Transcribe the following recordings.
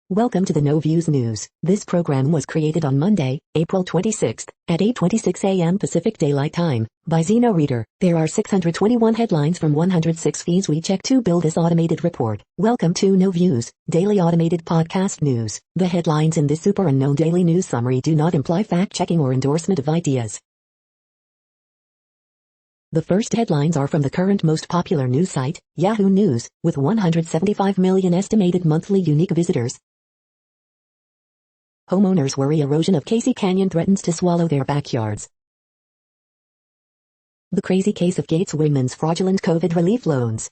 Welcome to the No Views News. This program was created on Monday, April 26, at 8:26 a.m. Pacific Daylight Time, by Zeno Reader. There are 621 headlines from 106 feeds we check to build this automated report. Welcome to No Views, daily automated podcast news. The headlines in this super unknown daily news summary do not imply fact-checking or endorsement of ideas. The first headlines are from the current most popular news site, Yahoo News, with 175 million estimated monthly unique visitors. Homeowners worry erosion of Casey Canyon threatens to swallow their backyards. The crazy case of Gates Women's fraudulent COVID relief loans.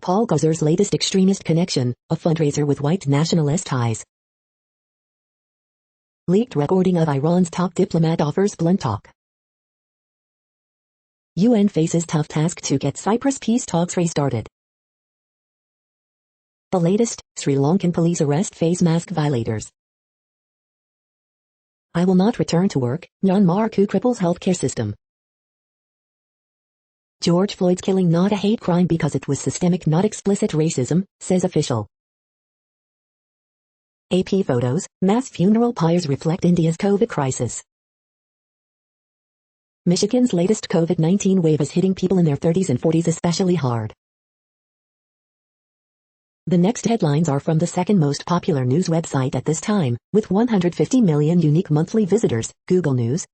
Paul Gauzer's latest extremist connection, a fundraiser with white nationalist ties. Leaked recording of Iran's top diplomat offers blunt talk. UN faces tough task to get Cyprus peace talks restarted. The latest, Sri Lankan police arrest face mask violators. I will not return to work, Myanmar coup cripples healthcare system. George Floyd's killing not a hate crime because it was systemic not explicit racism, says official. AP photos, mass funeral pyres reflect India's COVID crisis. Michigan's latest COVID-19 wave is hitting people in their 30s and 40s especially hard. The next headlines are from the second most popular news website at this time, with 150 million unique monthly visitors, Google News.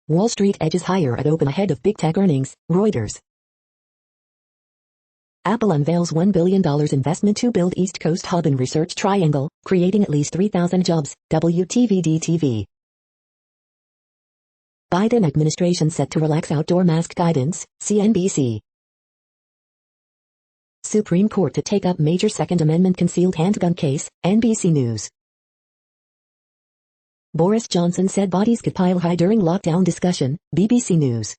Wall Street edges higher at open ahead of big tech earnings, Reuters. Apple unveils $1 billion investment to build East Coast hub in Research Triangle, creating at least 3,000 jobs, WTVD-TV. Biden administration set to relax outdoor mask guidance, CNBC. Supreme Court to take up major Second Amendment concealed handgun case, NBC News. Boris Johnson said bodies could pile high during lockdown discussion, BBC News.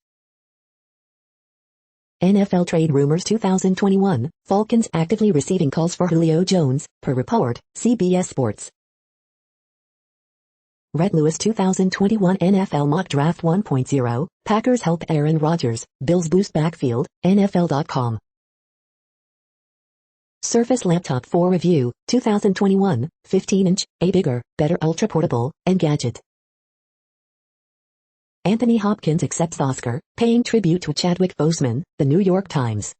NFL trade rumors 2021, Falcons actively receiving calls for Julio Jones, per report, CBS Sports. Red Lewis 2021 NFL Mock Draft 1.0, Packers help Aaron Rodgers, Bills boost backfield, NFL.com. Surface Laptop 4 Review, 2021, 15-inch, a bigger, better ultra-portable, Engadget. Anthony Hopkins accepts Oscar, paying tribute to Chadwick Boseman, The New York Times.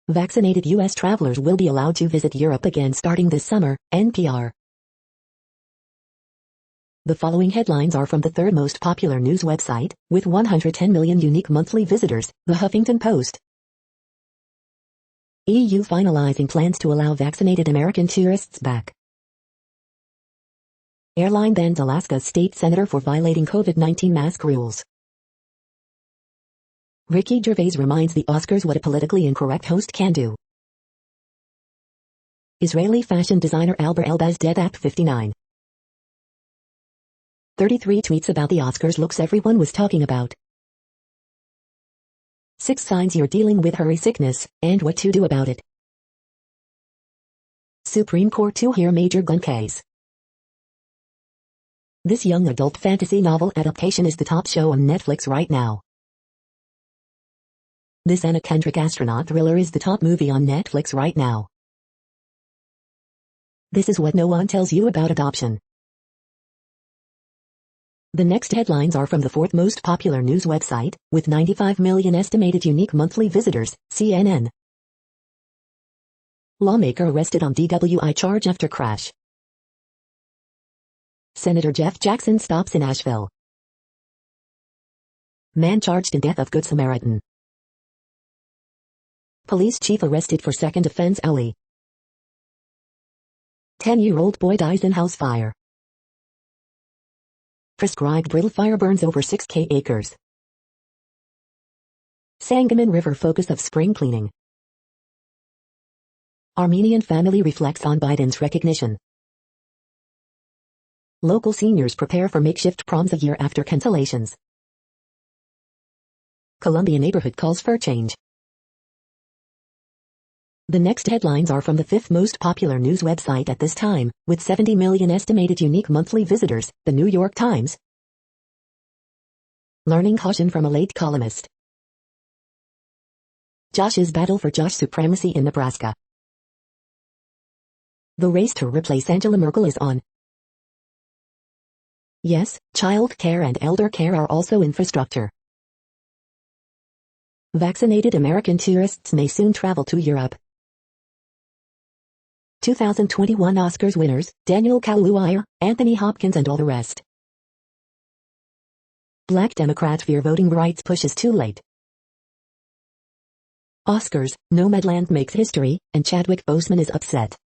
Vaccinated U.S. travelers will be allowed to visit Europe again starting this summer, NPR. The following headlines are from the third most popular news website, with 110 million unique monthly visitors, The Huffington Post. EU finalizing plans to allow vaccinated American tourists back. Airline bans Alaska's state senator for violating COVID-19 mask rules. Ricky Gervais reminds the Oscars what a politically incorrect host can do. Israeli fashion designer Alber Elbaz dead at 59. 33 tweets about the Oscars looks everyone was talking about. 6 signs you're dealing with hurry sickness, and what to do about it. Supreme Court to hear major gun case. This young adult fantasy novel adaptation is the top show on Netflix right now. This Anna Kendrick astronaut thriller is the top movie on Netflix right now. This is what no one tells you about adoption. The next headlines are from the fourth most popular news website, with 95 million estimated unique monthly visitors, CNN. Lawmaker arrested on DWI charge after crash. Senator Jeff Jackson stops in Asheville. Man charged in death of Good Samaritan. Police chief arrested for second offense alley. 10-year-old boy dies in house fire. Prescribed brittle fire burns over 6,000 acres. Sangamon River focus of spring cleaning. Armenian family reflects on Biden's recognition. Local seniors prepare for makeshift proms a year after cancellations. Columbia neighborhood calls for change. The next headlines are from the fifth most popular news website at this time, with 70 million estimated unique monthly visitors, The New York Times. Learning caution from a late columnist. Josh's battle for Josh supremacy in Nebraska. The race to replace Angela Merkel is on. Yes, child care and elder care are also infrastructure. Vaccinated American tourists may soon travel to Europe. 2021 Oscars winners, Daniel Kaluuya, Anthony Hopkins and all the rest. Black Democrats fear voting rights push is too late. Oscars, Nomadland makes history, and Chadwick Boseman is upset.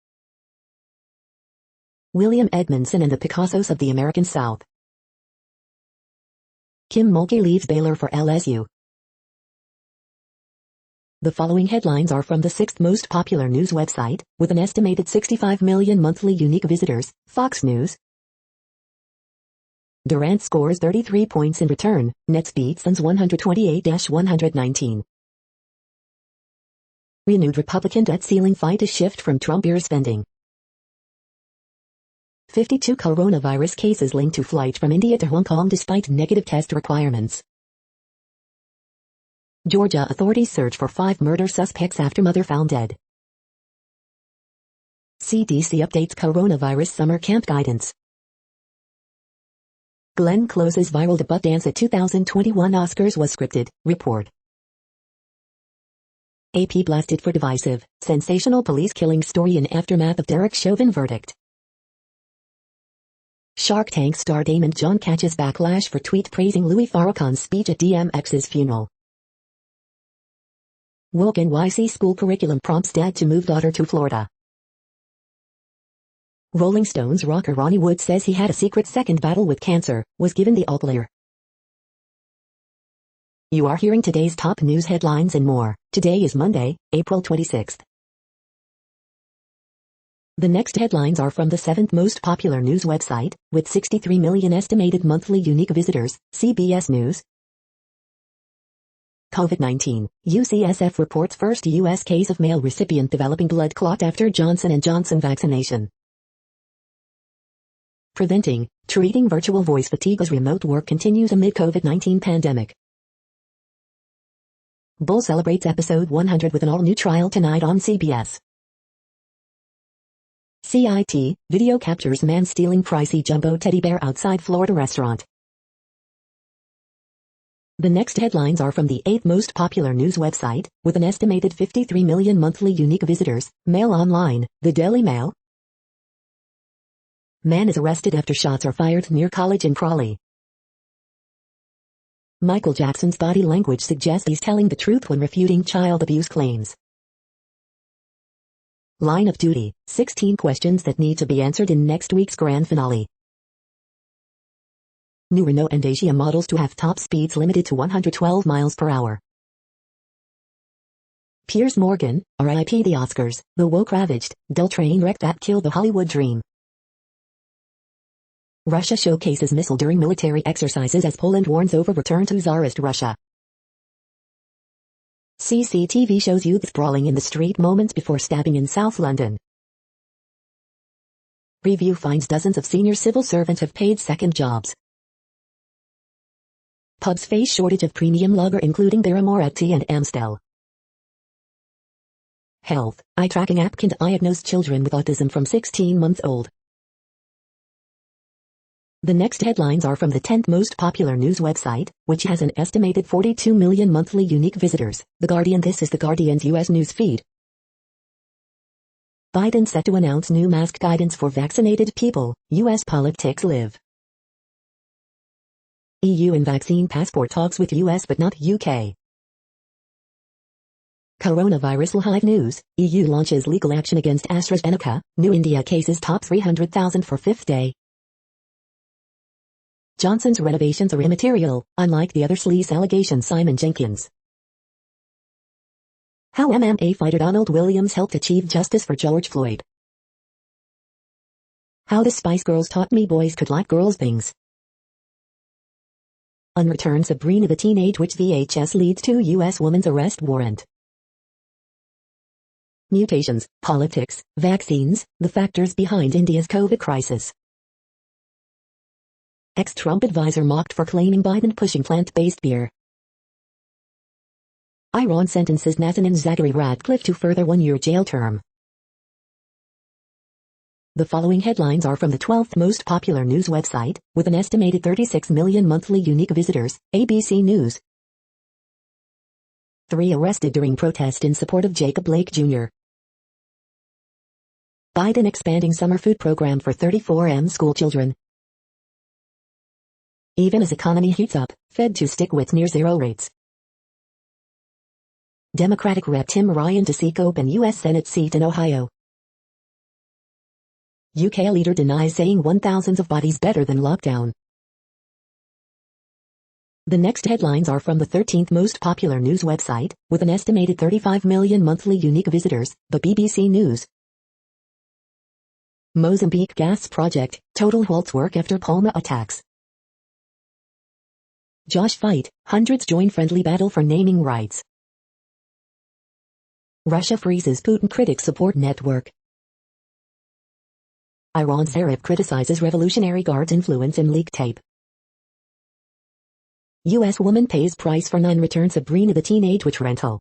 William Edmondson and the Picassos of the American South. Kim Mulkey leaves Baylor for LSU. The following headlines are from the sixth most popular news website, with an estimated 65 million monthly unique visitors, Fox News. Durant scores 33 points in return, Nets beat Suns 128-119. Renewed Republican debt ceiling fight a shift from Trump-era spending. 52 coronavirus cases linked to flight from India to Hong Kong despite negative test requirements. Georgia authorities search for 5 murder suspects after mother found dead. CDC updates coronavirus summer camp guidance. Glenn Close's viral debut dance at 2021 Oscars was scripted, report. AP blasted for divisive, sensational police killing story in aftermath of Derek Chauvin verdict. Shark Tank star Damon John catches backlash for tweet praising Louis Farrakhan's speech at DMX's funeral. Woke NYC school curriculum prompts dad to move daughter to Florida. Rolling Stones rocker Ronnie Wood says he had a secret second battle with cancer, was given the all clear. You are hearing today's top news headlines and more. Today is Monday, April 26th. The next headlines are from the 7th most popular news website, with 63 million estimated monthly unique visitors, CBS News. COVID-19, UCSF reports first U.S. case of male recipient developing blood clot after Johnson & Johnson vaccination. Preventing, treating virtual voice fatigue as remote work continues amid COVID-19 pandemic. Bull celebrates episode 100 with an all-new trial tonight on CBS. CIT, video captures man stealing pricey jumbo teddy bear outside Florida restaurant. The next headlines are from the 8th most popular news website, with an estimated 53 million monthly unique visitors, Mail Online, the Daily Mail. Man is arrested after shots are fired near college in Crawley. Michael Jackson's body language suggests he's telling the truth when refuting child abuse claims. Line of Duty, 16 questions that need to be answered in next week's grand finale. New Renault and Dacia models to have top speeds limited to 112 miles per hour. Piers Morgan, RIP the Oscars, the woke-ravaged, dull train wreck that killed the Hollywood dream. Russia showcases missile during military exercises as Poland warns over return to Tsarist Russia. CCTV shows youths brawling in the street moments before stabbing in South London. Review finds dozens of senior civil servants have paid second jobs. Pubs face shortage of premium lager including Birra Moretti and Amstel. Health, eye tracking app can diagnose children with autism from 16 months old. The next headlines are from the 10th most popular news website, which has an estimated 42 million monthly unique visitors, The Guardian. This is The Guardian's U.S. news feed. Biden set to announce new mask guidance for vaccinated people, U.S. politics live. EU and vaccine passport talks with U.S. but not UK. Coronavirus live news, EU launches legal action against AstraZeneca, new India cases top 300,000 for 5th day. Johnson's renovations are immaterial, unlike the other sleaze allegations. Simon Jenkins. How MMA fighter Donald Williams helped achieve justice for George Floyd. How the Spice Girls taught me boys could like girls' things. Unreturned Sabrina the Teenage Witch VHS leads to U.S. woman's arrest warrant. Mutations, politics, vaccines, the factors behind India's COVID crisis. Ex-Trump advisor mocked for claiming Biden pushing plant-based beer. Iran sentences Nazanin Zaghari Ratcliffe to further 1-year jail term. The following headlines are from the 12th most popular news website, with an estimated 36 million monthly unique visitors, ABC News. 3 arrested during protest in support of Jacob Blake Jr. Biden expanding summer food program for 34M school children. Even as economy heats up, Fed to stick with near zero rates. Democratic Rep Tim Ryan to seek open U.S. Senate seat in Ohio. UK leader denies saying 1,000s of bodies better than lockdown. The next headlines are from the 13th most popular news website, with an estimated 35 million monthly unique visitors, the BBC News. Mozambique gas project, total halts work after Palma attacks. Josh fight, hundreds join friendly battle for naming rights. Russia freezes Putin critics support network. Iran's Zarif criticizes Revolutionary Guard's influence in leak tape. U.S. woman pays price for nun returns Sabrina the Teenage Witch rental.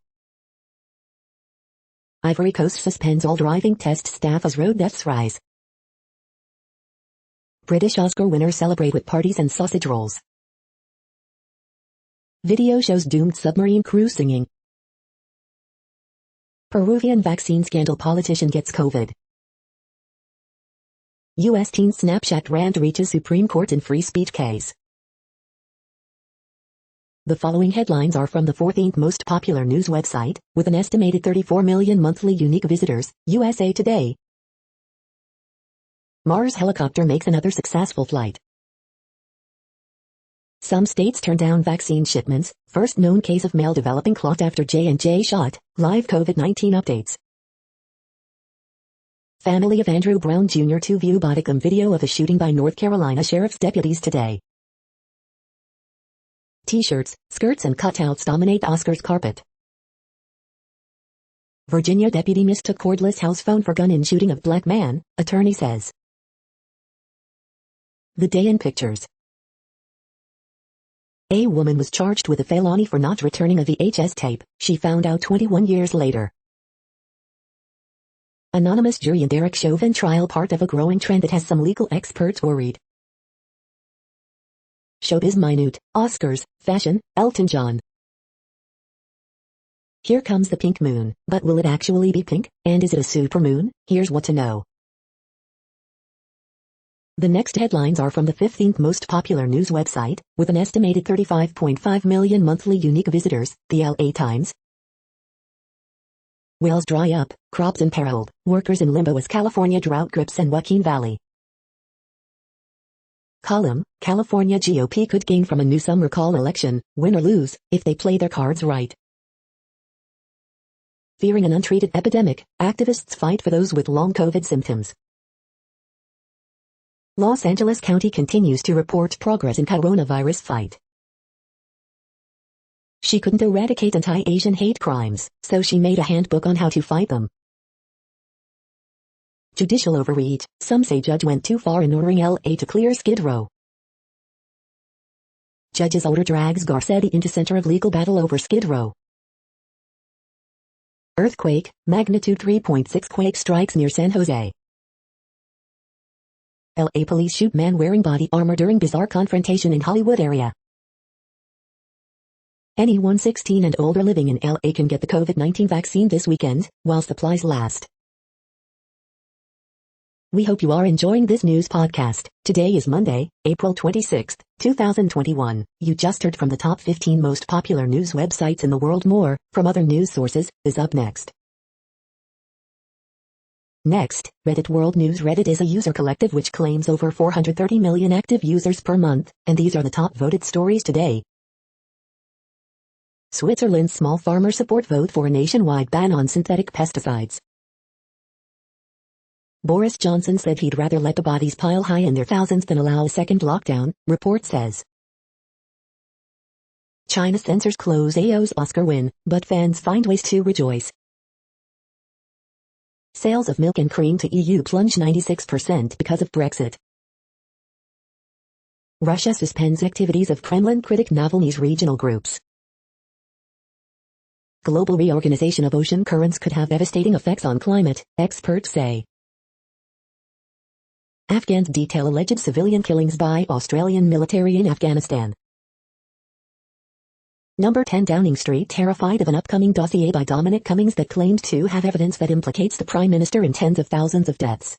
Ivory Coast suspends all driving test staff as road deaths rise. British Oscar winners celebrate with parties and sausage rolls. Video shows doomed submarine crew singing. Peruvian vaccine scandal, politician gets COVID. U.S. teen Snapchat rant reaches Supreme Court in free speech case. The following headlines are from the 14th most popular news website, with an estimated 34 million monthly unique visitors, USA Today. Mars helicopter makes another successful flight. Some states turn down vaccine shipments, first known case of male developing clot after J&J shot, live COVID-19 updates. Family of Andrew Brown Jr. to view bodycam video of a shooting by North Carolina sheriff's deputies today. T-shirts, skirts and cutouts dominate Oscars carpet. Virginia deputy mistook cordless house phone for gun in shooting of black man, attorney says. The day in pictures. A woman was charged with a felony for not returning a VHS tape, she found out 21 years later. Anonymous jury in Derek Chauvin trial, part of a growing trend that has some legal experts worried. Showbiz minute, Oscars, fashion, Elton John. Here comes the pink moon, but will it actually be pink, and is it a supermoon? Here's what to know. The next headlines are from the 15th most popular news website, with an estimated 35.5 million monthly unique visitors, the LA Times. Wells dry up, crops imperiled, workers in limbo as California drought grips San Joaquin Valley. Column, California GOP could gain from a new summer call election, win or lose, if they play their cards right. Fearing an untreated epidemic, activists fight for those with long COVID symptoms. Los Angeles County continues to report progress in coronavirus fight. She couldn't eradicate anti-Asian hate crimes, so she made a handbook on how to fight them. Judicial overreach, some say judge went too far in ordering LA to clear Skid Row. Judge's order drags Garcetti into center of legal battle over Skid Row. Earthquake, magnitude 3.6 quake strikes near San Jose. LA police shoot man wearing body armor during bizarre confrontation in Hollywood area. Anyone 16 and older living in LA can get the COVID-19 vaccine this weekend, while supplies last. We hope you are enjoying this news podcast. Today is Monday, April 26, 2021. You just heard from the top 15 most popular news websites in the world. More, from other news sources, is up next. Next, Reddit World News. Reddit is a user collective which claims over 430 million active users per month, and these are the top voted stories today. Switzerland's small farmer support vote for a nationwide ban on synthetic pesticides. Boris Johnson said he'd rather let the bodies pile high in their thousands than allow a second lockdown, report says. China censors close AO's Oscar win, but fans find ways to rejoice. Sales of milk and cream to EU plunge 96% because of Brexit. Russia suspends activities of Kremlin critic Navalny's regional groups. Global reorganization of ocean currents could have devastating effects on climate, experts say. Afghans detail alleged civilian killings by Australian military in Afghanistan. Number 10 Downing Street terrified of an upcoming dossier by Dominic Cummings that claims to have evidence that implicates the Prime Minister in tens of thousands of deaths.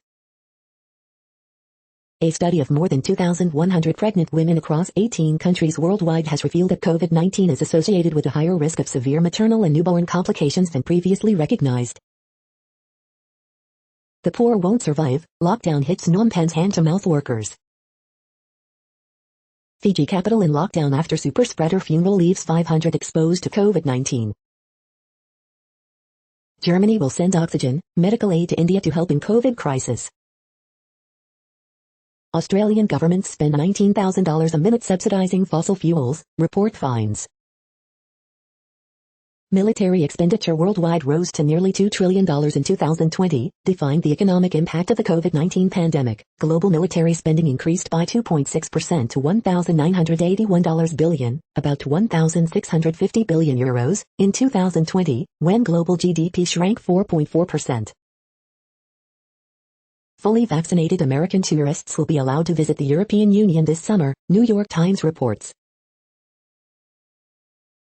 A study of more than 2,100 pregnant women across 18 countries worldwide has revealed that COVID-19 is associated with a higher risk of severe maternal and newborn complications than previously recognized. The poor won't survive, lockdown hits Phnom Penh's hand-to-mouth workers. Fiji capital in lockdown after super spreader funeral leaves 500 exposed to COVID-19. Germany will send oxygen, medical aid to India to help in COVID crisis. Australian governments spend $19,000 a minute subsidizing fossil fuels, report finds. Military expenditure worldwide rose to nearly $2 trillion in 2020, defying the economic impact of the COVID-19 pandemic. Global military spending increased by 2.6% to $1,981 billion, about €1,650 billion, in 2020, when global GDP shrank 4.4%. Fully vaccinated American tourists will be allowed to visit the European Union this summer, New York Times reports.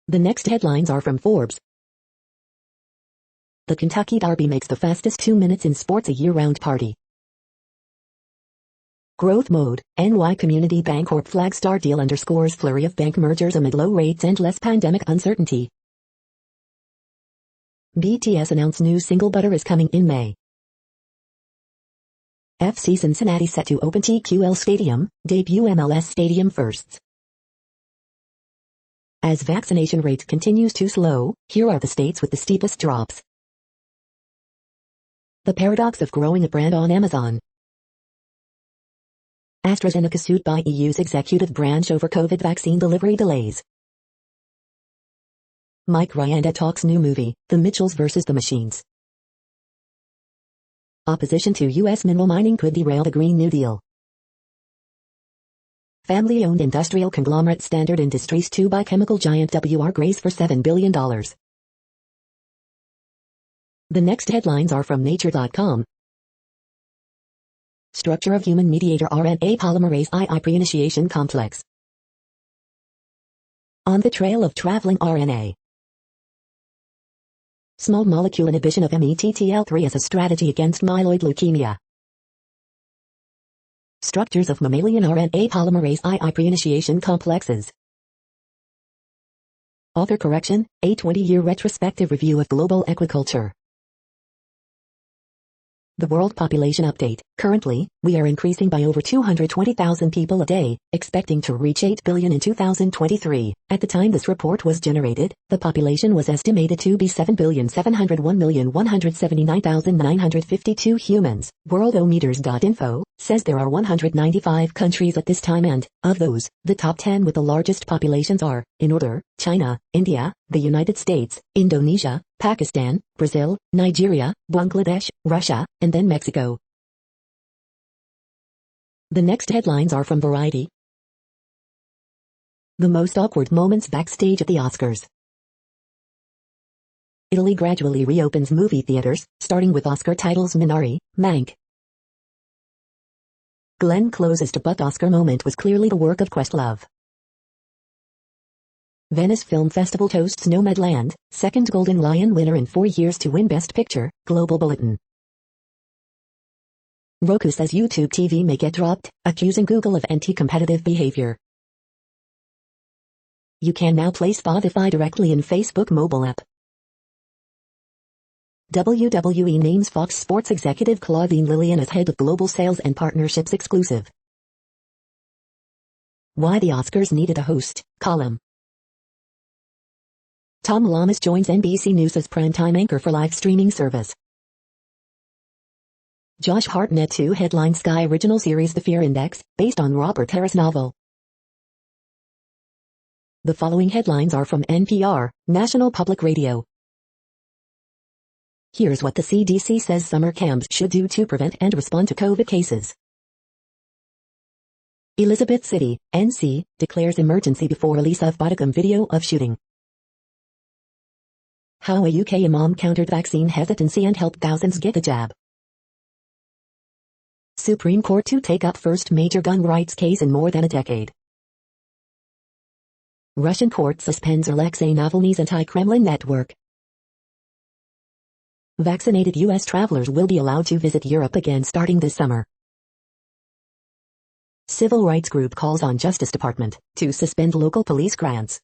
The next headlines are from Forbes. The Kentucky Derby makes the fastest 2 minutes in sports a year-round party. Growth mode, NY Community Bancorp Flagstar deal underscores flurry of bank mergers amid low rates and less pandemic uncertainty. BTS announced new single Butter is coming in May. FC Cincinnati set to open TQL Stadium, debut MLS Stadium firsts. As vaccination rate continues to slow, here are the states with the steepest drops. The paradox of growing a brand on Amazon. AstraZeneca sued by EU's executive branch over COVID vaccine delivery delays. Mike Ryanda talks new movie, The Mitchells vs. the Machines. Opposition to U.S. mineral mining could derail the Green New Deal. Family-owned industrial conglomerate Standard Industries to buy chemical giant W.R. Grace for $7 billion. The next headlines are from Nature.com. Structure of human mediator RNA polymerase II pre-initiation complex. On the trail of traveling RNA. Small molecule inhibition of METTL3 as a strategy against myeloid leukemia. Structures of mammalian RNA polymerase II pre-initiation complexes. Author correction, a 20-year retrospective review of global aquaculture. The World Population Update. Currently, we are increasing by over 220,000 people a day, expecting to reach 8 billion in 2023. At the time this report was generated, the population was estimated to be 7,701,179,952 humans. Worldometers.info says there are 195 countries at this time and, of those, the top 10 with the largest populations are, in order, China, India, the United States, Indonesia, Pakistan, Brazil, Nigeria, Bangladesh, Russia, and then Mexico. The next headlines are from Variety. The most awkward moments backstage at the Oscars. Italy gradually reopens movie theaters, starting with Oscar titles Minari, Mank. Glenn Close's debut Oscar moment was clearly the work of Questlove. Venice Film Festival toasts Nomadland, second Golden Lion winner in 4 years to win Best Picture, Global Bulletin. Roku says YouTube TV may get dropped, accusing Google of anti-competitive behavior. You can now play Spotify directly in Facebook mobile app. WWE names Fox Sports executive Claudine Lillian as head of global sales and partnerships exclusive. Why the Oscars needed a host, column. Tom Lamas joins NBC News as primetime anchor for live streaming service. Josh Hartnett 2 headline Sky original series The Fear Index, based on Robert Harris novel. The following headlines are from NPR, National Public Radio. Here's what the CDC says summer camps should do to prevent and respond to COVID cases. Elizabeth City, NC, declares emergency before release of bodygam video of shooting. How a UK imam countered vaccine hesitancy and helped thousands get the jab. Supreme Court to take up first major gun rights case in more than a decade. Russian court suspends Alexei Navalny's anti-Kremlin network. Vaccinated U.S. travelers will be allowed to visit Europe again starting this summer. Civil rights group calls on Justice Department to suspend local police grants.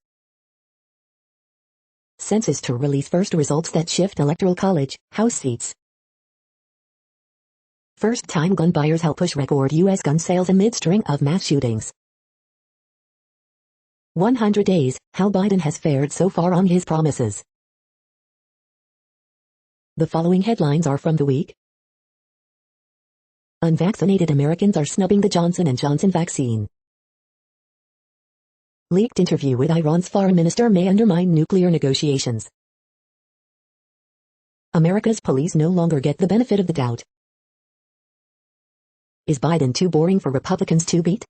Census to release first results that shift Electoral College House seats. First-time gun buyers help push record U.S. gun sales amid string of mass shootings. 100 days, how Biden has fared so far on his promises. The following headlines are from the week. Unvaccinated Americans are snubbing the Johnson & Johnson vaccine. Leaked interview with Iran's foreign minister may undermine nuclear negotiations. America's police no longer get the benefit of the doubt. Is Biden too boring for Republicans to beat?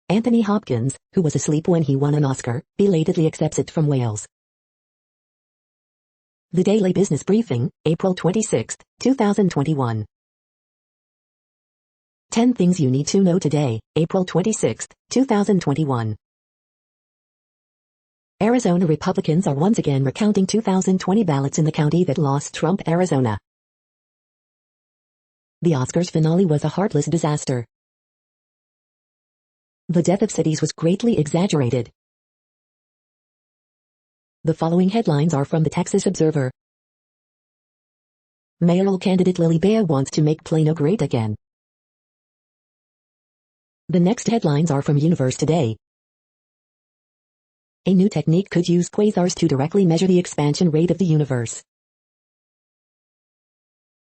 Anthony Hopkins, who was asleep when he won an Oscar, belatedly accepts it from Wales. The Daily Business Briefing, April 26, 2021. 10 things you need to know today, April 26, 2021. Arizona Republicans are once again recounting 2020 ballots in the county that lost Trump, Arizona. The Oscars finale was a heartless disaster. The death of cities was greatly exaggerated. The following headlines are from the Texas Observer. Mayoral candidate Lily Bea wants to make Plano great again. The next headlines are from Universe Today. A new technique could use quasars to directly measure the expansion rate of the universe.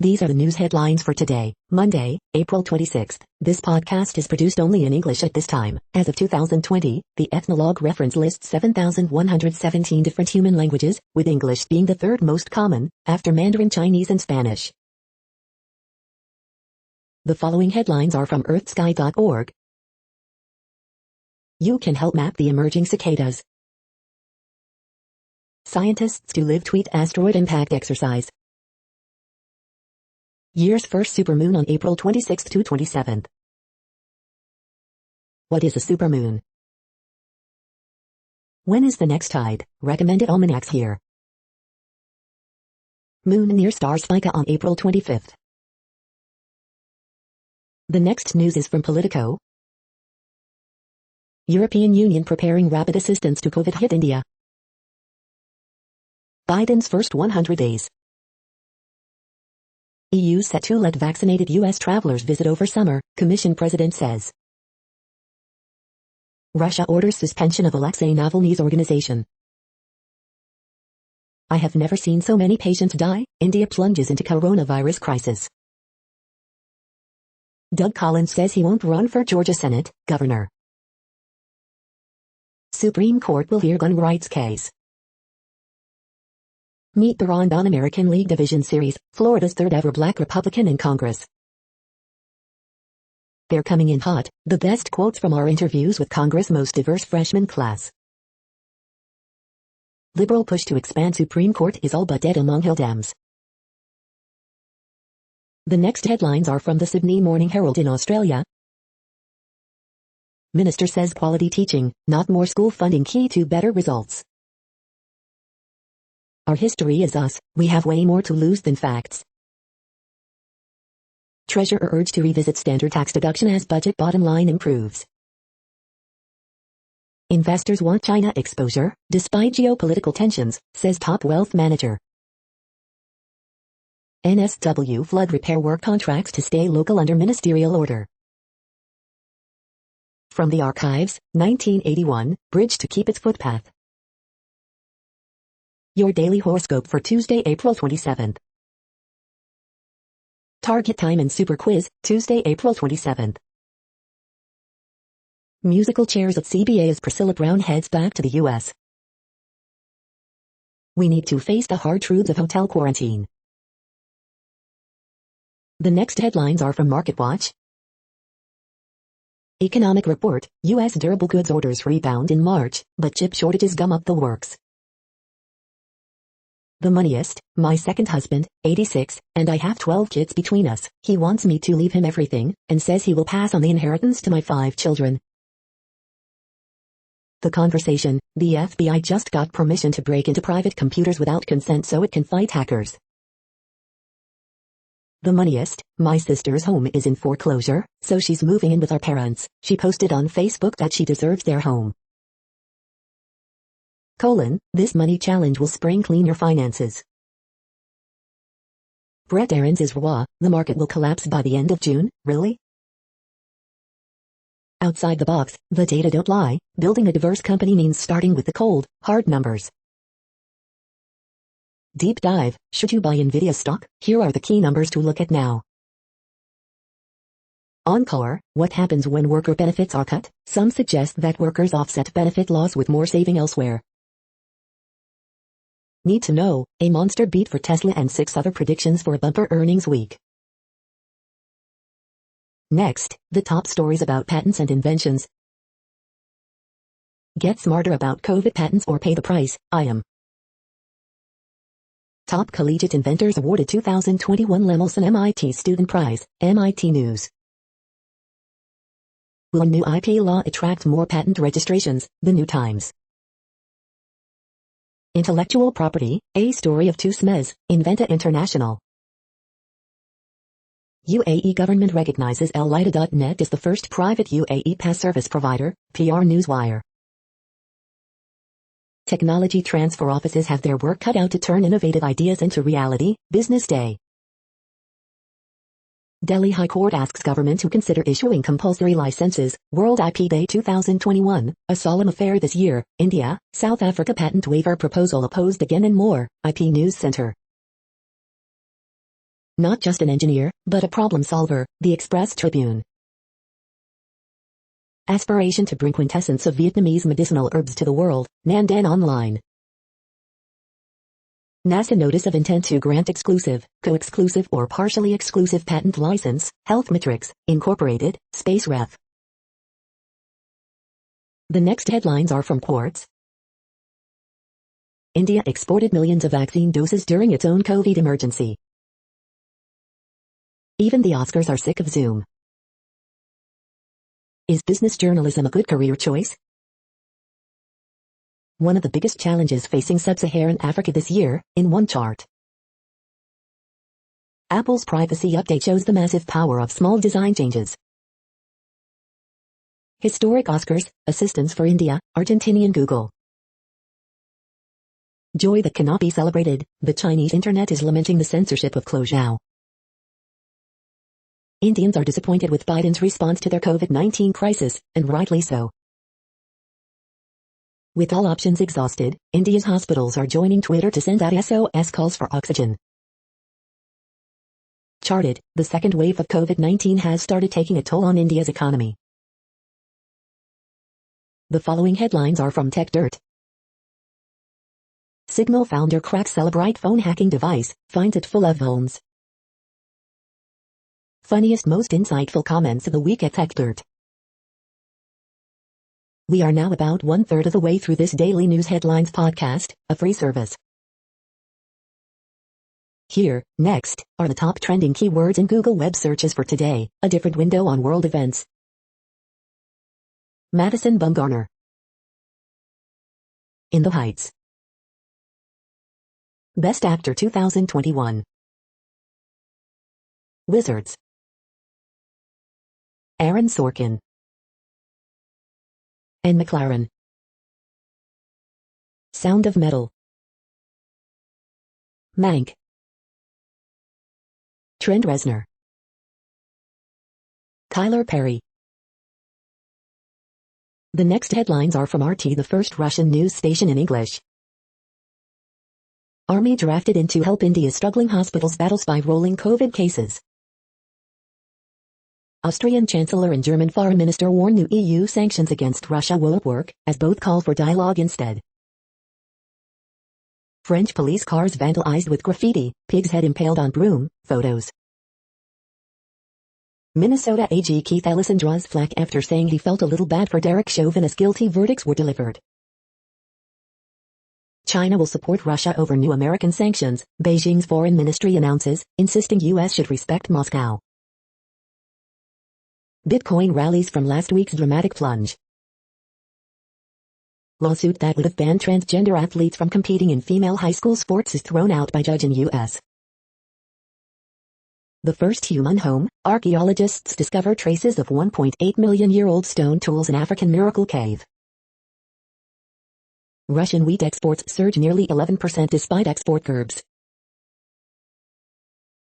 These are the news headlines for today, Monday, April 26. This podcast is produced only in English at this time. As of 2020, the Ethnologue reference lists 7,117 different human languages, with English being the third most common, after Mandarin Chinese and Spanish. The following headlines are from earthsky.org. You can help map the emerging cicadas. Scientists to live tweet asteroid impact exercise. Year's first supermoon on April 26 to 27th. What is a supermoon? When is the next tide? Recommended almanacs here. Moon near star Spica on April 25th. The next news is from Politico. European Union preparing rapid assistance to COVID hit India. Biden's first 100 days. EU set to let vaccinated U.S. travelers visit over summer, Commission President says. Russia orders suspension of Alexei Navalny's organization. I have never seen so many patients die, India plunges into coronavirus crisis. Doug Collins says he won't run for Georgia Senate, Governor. Supreme Court will hear gun rights case. Meet the Rondon American League Division Series, Florida's third ever black Republican in Congress. They're coming in hot, the best quotes from our interviews with Congress' most diverse freshman class. Liberal push to expand Supreme Court is all but dead among Hill Dems. The next headlines are from the Sydney Morning Herald in Australia. Minister says quality teaching, not more school funding key to better results. Our history is us, we have way more to lose than facts. Treasurer urged to revisit standard tax deduction as budget bottom line improves. Investors want China exposure, despite geopolitical tensions, says top wealth manager. NSW flood repair work contracts to stay local under ministerial order. From the archives, 1981, bridge to keep its footpath. Your daily horoscope for Tuesday, April 27th. Target time and super quiz, Tuesday, April 27th. Musical chairs at CBA as Priscilla Brown heads back to the U.S. We need to face the hard truths of hotel quarantine. The next headlines are from MarketWatch. Economic report, U.S. durable goods orders rebound in March, but chip shortages gum up the works. The moneyest, my second husband, 86, and I have 12 kids between us. He wants me to leave him everything, and says he will pass on the inheritance to my 5 children. The conversation, the FBI just got permission to break into private computers without consent so it can fight hackers. The moneyest, my sister's home is in foreclosure, so she's moving in with our parents. She posted on Facebook that she deserves their home. This money challenge will spring clean your finances. Brett Aarons is raw, the market will collapse by the end of June, really? Outside the box, the data don't lie. Building a diverse company means starting with the cold, hard numbers. Deep dive, should you buy Nvidia stock? Here are the key numbers to look at now. Encore, what happens when worker benefits are cut? Some suggest that workers offset benefit loss with more saving elsewhere. Need to know, a monster beat for Tesla and 6 other predictions for a bumper earnings week. Next, the top stories about patents and inventions. Get smarter about COVID patents or pay the price, I am. Top Collegiate Inventors awarded 2021 Lemelson MIT Student Prize, MIT News. Will new IP law attract more patent registrations? The New Times. Intellectual property, a story of two SMEs, Inventa International. UAE government recognizes Elida.net as the first private UAE PaaS service provider, PR Newswire. Technology transfer offices have their work cut out to turn innovative ideas into reality, Business Day. Delhi High Court asks government to consider issuing compulsory licenses, World IP Day 2021, a solemn affair this year, India, South Africa patent waiver proposal opposed again and more, IP News Center. Not just an engineer, but a problem solver, the Express Tribune. Aspiration to bring quintessence of Vietnamese medicinal herbs to the world, Nhan Den Online. NASA notice of intent to grant exclusive, co-exclusive or partially exclusive patent license, Healthmetrics, Incorporated, Space Ref. The next headlines are from Quartz. India exported millions of vaccine doses during its own COVID emergency. Even the Oscars are sick of Zoom. Is business journalism a good career choice? One of the biggest challenges facing sub-Saharan Africa this year, in one chart. Apple's privacy update shows the massive power of small design changes. Historic Oscars, assistance for India, Argentinian Google. Joy that cannot be celebrated, the Chinese internet is lamenting the censorship of Clozhou. Indians are disappointed with Biden's response to their COVID-19 crisis, and rightly so. With all options exhausted, India's hospitals are joining Twitter to send out SOS calls for oxygen. Charted, the second wave of COVID-19 has started taking a toll on India's economy. The following headlines are from TechDirt. Signal founder cracks Celebrite phone hacking device, finds it full of vulns. Funniest most insightful comments of the week at TechDirt. We are now about 1/3 of the way through this daily news headlines podcast, a free service. Here, next, are the top trending keywords in Google web searches for today, a different window on world events. Madison Bumgarner. In the Heights. Best Actor 2021. Wizards. Aaron Sorkin. And McLaren. Sound of Metal. Mank. Trent Reznor. Tyler Perry. The next headlines are from RT, the first Russian news station in English. Army drafted in to help India's struggling hospitals battle spiraling COVID cases. Austrian Chancellor and German Foreign Minister warn new EU sanctions against Russia won't work, as both call for dialogue instead. French police cars vandalized with graffiti, pig's head impaled on broom, photos. Minnesota AG Keith Ellison draws flack after saying he felt a little bad for Derek Chauvin as guilty verdicts were delivered. China will support Russia over new American sanctions, Beijing's foreign ministry announces, insisting U.S. should respect Moscow. Bitcoin rallies from last week's dramatic plunge. Lawsuit that would have banned transgender athletes from competing in female high school sports is thrown out by judge in U.S. The first human home, archaeologists discover traces of 1.8 million-year-old stone tools in African miracle cave. Russian wheat exports surge nearly 11% despite export curbs.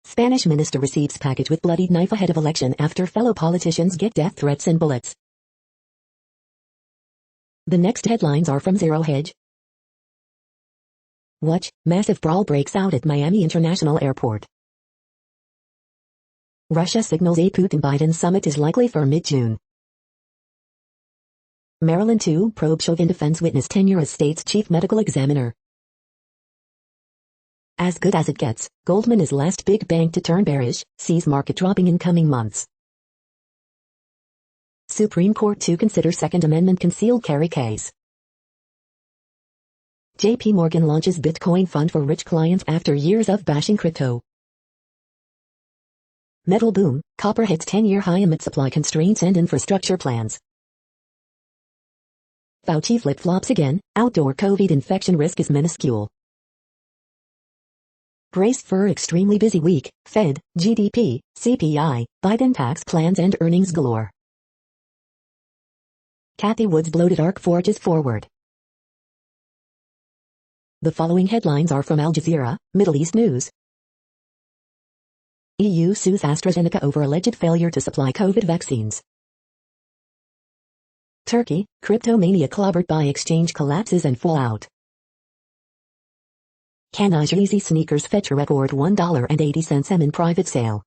Spanish minister receives package with bloodied knife ahead of election after fellow politicians get death threats and bullets. The next headlines are from Zero Hedge. Watch, massive brawl breaks out at Miami International Airport. Russia signals a Putin-Biden summit is likely for mid-June. Maryland 2 probe Chauvin defense witness tenure as state's chief medical examiner. As good as it gets, Goldman is last big bank to turn bearish, sees market dropping in coming months. Supreme Court to consider Second Amendment concealed carry case. JP Morgan launches Bitcoin fund for rich clients after years of bashing crypto. Metal boom, copper hits 10-year high amid supply constraints and infrastructure plans. Fauci flip-flops again, outdoor COVID infection risk is minuscule. Brace for extremely busy week, Fed, GDP, CPI, Biden tax plans and earnings galore. Kathy Wood's bloated arc forges forward. The following headlines are from Al Jazeera, Middle East News. EU sues AstraZeneca over alleged failure to supply COVID vaccines. Turkey, crypto mania clobbered by exchange collapses and fallout. Can Yeezy sneakers fetch a record $1.80 in private sale?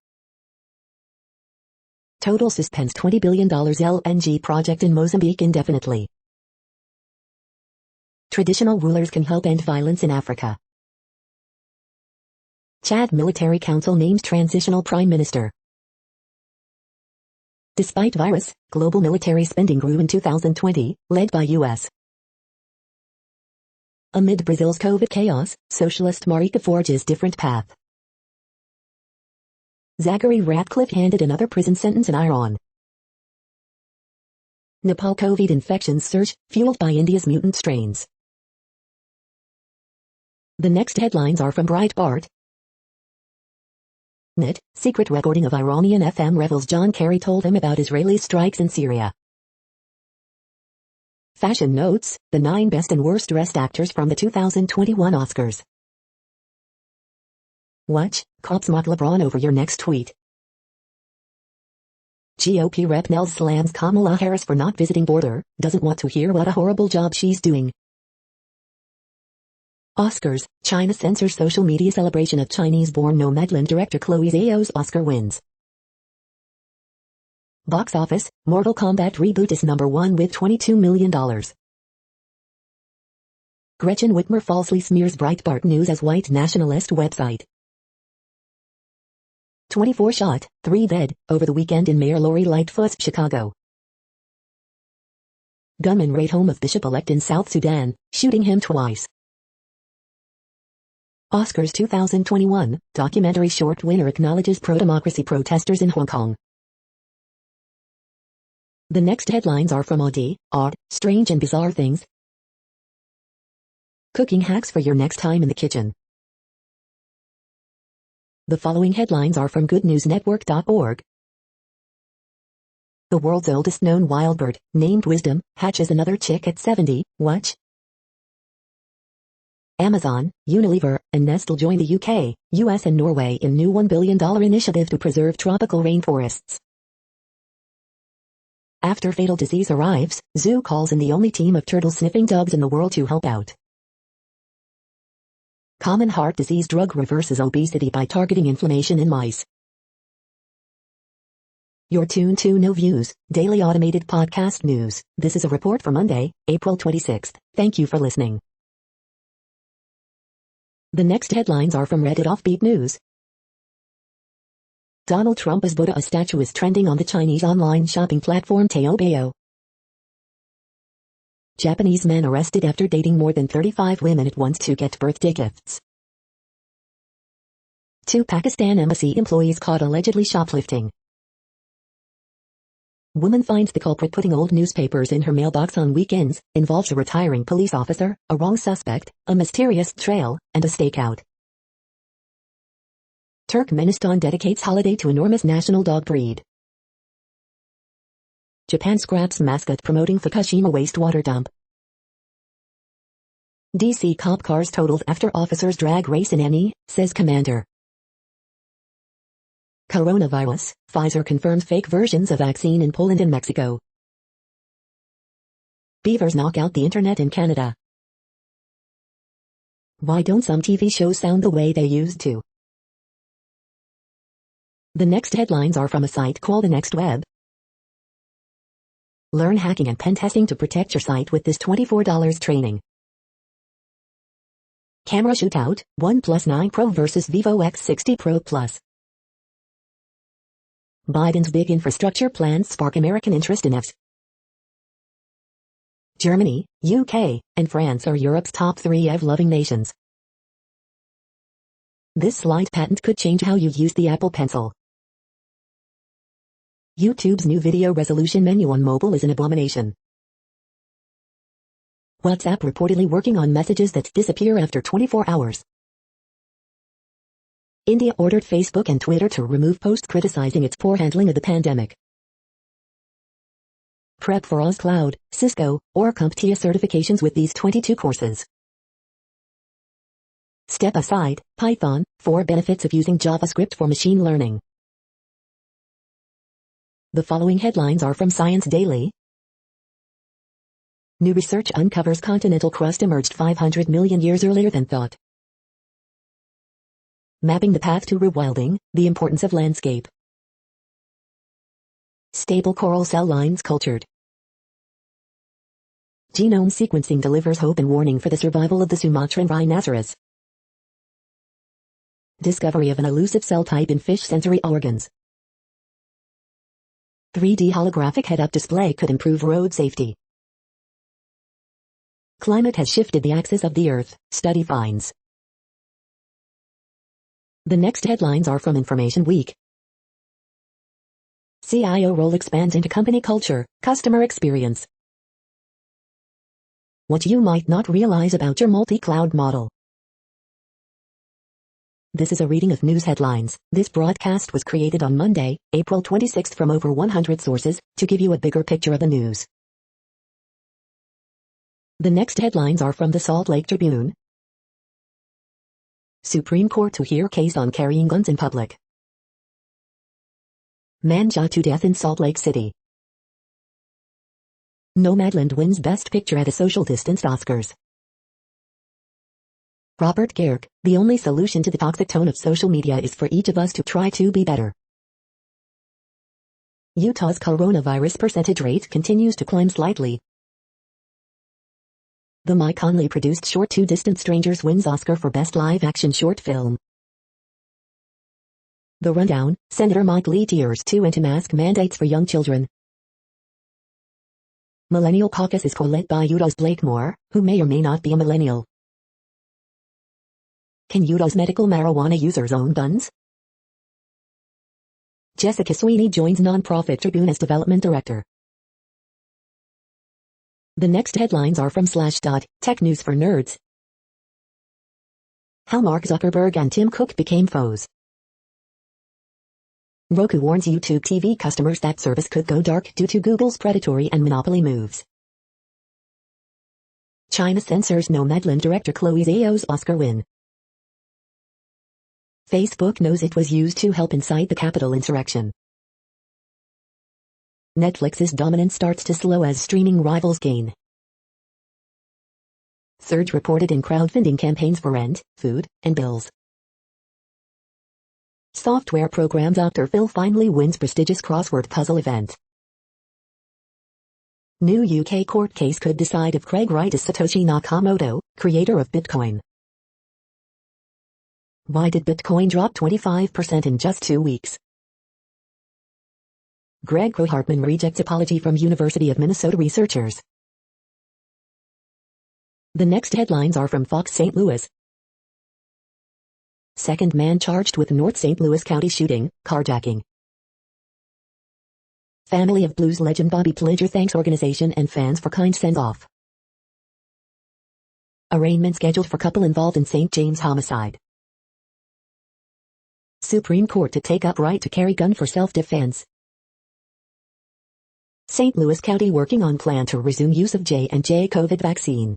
Total suspends $20 billion LNG project in Mozambique indefinitely. Traditional rulers can help end violence in Africa. Chad Military Council names transitional prime minister. Despite virus, global military spending grew in 2020, led by U.S. Amid Brazil's COVID chaos, socialist Marica forges different path. Zachary Ratcliffe handed another prison sentence in Iran. Nepal COVID infections surge, fueled by India's mutant strains. The next headlines are from Breitbart. Net, secret recording of Iranian FM revels John Kerry told him about Israeli strikes in Syria. Fashion notes, the 9 best and worst dressed actors from the 2021 Oscars. Watch, cops mock LeBron over your next tweet. GOP rep Nels slams Kamala Harris for not visiting border, doesn't want to hear what a horrible job she's doing. Oscars, China censors social media celebration of Chinese-born Nomadland director Chloe Zhao's Oscar wins. Box office, Mortal Kombat reboot is #1 with $22 million. Gretchen Whitmer falsely smears Breitbart News as white nationalist website. 24 shot, 3 dead, over the weekend in Mayor Lori Lightfoot's Chicago. Gunman raid home of bishop-elect in South Sudan, shooting him twice. Oscars 2021, documentary short winner acknowledges pro-democracy protesters in Hong Kong. The next headlines are from Odd, Strange and Bizarre Things. Cooking hacks for your next time in the kitchen. The following headlines are from goodnewsnetwork.org. The world's oldest known wild bird, named Wisdom, hatches another chick at 70, watch. Amazon, Unilever, and Nestle join the UK, US and Norway in new $1 billion initiative to preserve tropical rainforests. After fatal disease arrives, zoo calls in the only team of turtle-sniffing dogs in the world to help out. Common heart disease drug reverses obesity by targeting inflammation in mice. You're tuned to No Views, daily automated podcast news. This is a report for Monday, April 26th. Thank you for listening. The next headlines are from Reddit Offbeat News. Donald Trump as Buddha, a statue is trending on the Chinese online shopping platform Taobao. Japanese man arrested after dating more than 35 women at once to get birthday gifts. 2 Pakistan embassy employees caught allegedly shoplifting. Woman finds the culprit putting old newspapers in her mailbox on weekends, involves a retiring police officer, a wrong suspect, a mysterious trail, and a stakeout. Turkmenistan dedicates holiday to enormous national dog breed. Japan scraps mascot promoting Fukushima wastewater dump. DC cop cars totaled after officers drag race in ME, says commander. Coronavirus, Pfizer confirms fake versions of vaccine in Poland and Mexico. Beavers knock out the internet in Canada. Why don't some TV shows sound the way they used to? The next headlines are from a site called The Next Web. Learn hacking and pen testing to protect your site with this $24 training. Camera shootout, OnePlus 9 Pro vs Vivo X60 Pro Plus. Biden's big infrastructure plans spark American interest in EVs. Germany, UK, and France are Europe's top 3 EV-loving nations. This slide patent could change how you use the Apple Pencil. YouTube's new video resolution menu on mobile is an abomination. WhatsApp reportedly working on messages that disappear after 24 hours. India ordered Facebook and Twitter to remove posts criticizing its poor handling of the pandemic. Prep for Oz Cloud, Cisco, or CompTIA certifications with these 22 courses. Step aside, Python, 4 benefits of using JavaScript for machine learning. The following headlines are from Science Daily. New research uncovers continental crust emerged 500 million years earlier than thought. Mapping the path to rewilding, the importance of landscape. Stable coral cell lines cultured. Genome sequencing delivers hope and warning for the survival of the Sumatran rhinoceros. Discovery of an elusive cell type in fish sensory organs. 3D holographic head-up display could improve road safety. Climate has shifted the axis of the Earth, study finds. The next headlines are from Information Week. CIO role expands into company culture, customer experience. What you might not realize about your multi-cloud model. This is a reading of news headlines. This broadcast was created on Monday, April 26th from over 100 sources, to give you a bigger picture of the news. The next headlines are from the Salt Lake Tribune. Supreme Court to hear case on carrying guns in public. Man shot to death in Salt Lake City. Nomadland wins Best Picture at a social distanced Oscars. Robert Gehrke, the only solution to the toxic tone of social media is for each of us to try to be better. Utah's coronavirus percentage rate continues to climb slightly. The Mike Conley-produced short Two Distant Strangers wins Oscar for Best Live-Action Short Film. The Rundown, Senator Mike Lee tears 2 anti-mask mandates for young children. Millennial Caucus is co-led by Utah's Blake Moore, who may or may not be a millennial. Can Utah's medical marijuana users own guns? Jessica Sweeney joins nonprofit Tribune as development director. The next headlines are from Slashdot, Tech News for Nerds. How Mark Zuckerberg and Tim Cook became foes. Roku warns YouTube TV customers that service could go dark due to Google's predatory and monopoly moves. China censors Nomadland director Chloe Zhao's Oscar win. Facebook knows it was used to help incite the Capitol insurrection. Netflix's dominance starts to slow as streaming rivals gain. Surge reported in crowdfunding campaigns for rent, food, and bills. Software program Dr. Phil finally wins prestigious crossword puzzle event. New UK court case could decide if Craig Wright is Satoshi Nakamoto, creator of Bitcoin. Why did Bitcoin drop 25% in just 2 weeks? Greg Krohartman rejects apology from University of Minnesota researchers. The next headlines are from Fox St. Louis. Second man charged with North St. Louis County shooting, carjacking. Family of blues legend Bobby Pledger thanks organization and fans for kind send-off. Arraignment scheduled for couple involved in St. James homicide. Supreme Court to take up right to carry gun for self-defense. St. Louis County working on plan to resume use of J&J COVID vaccine.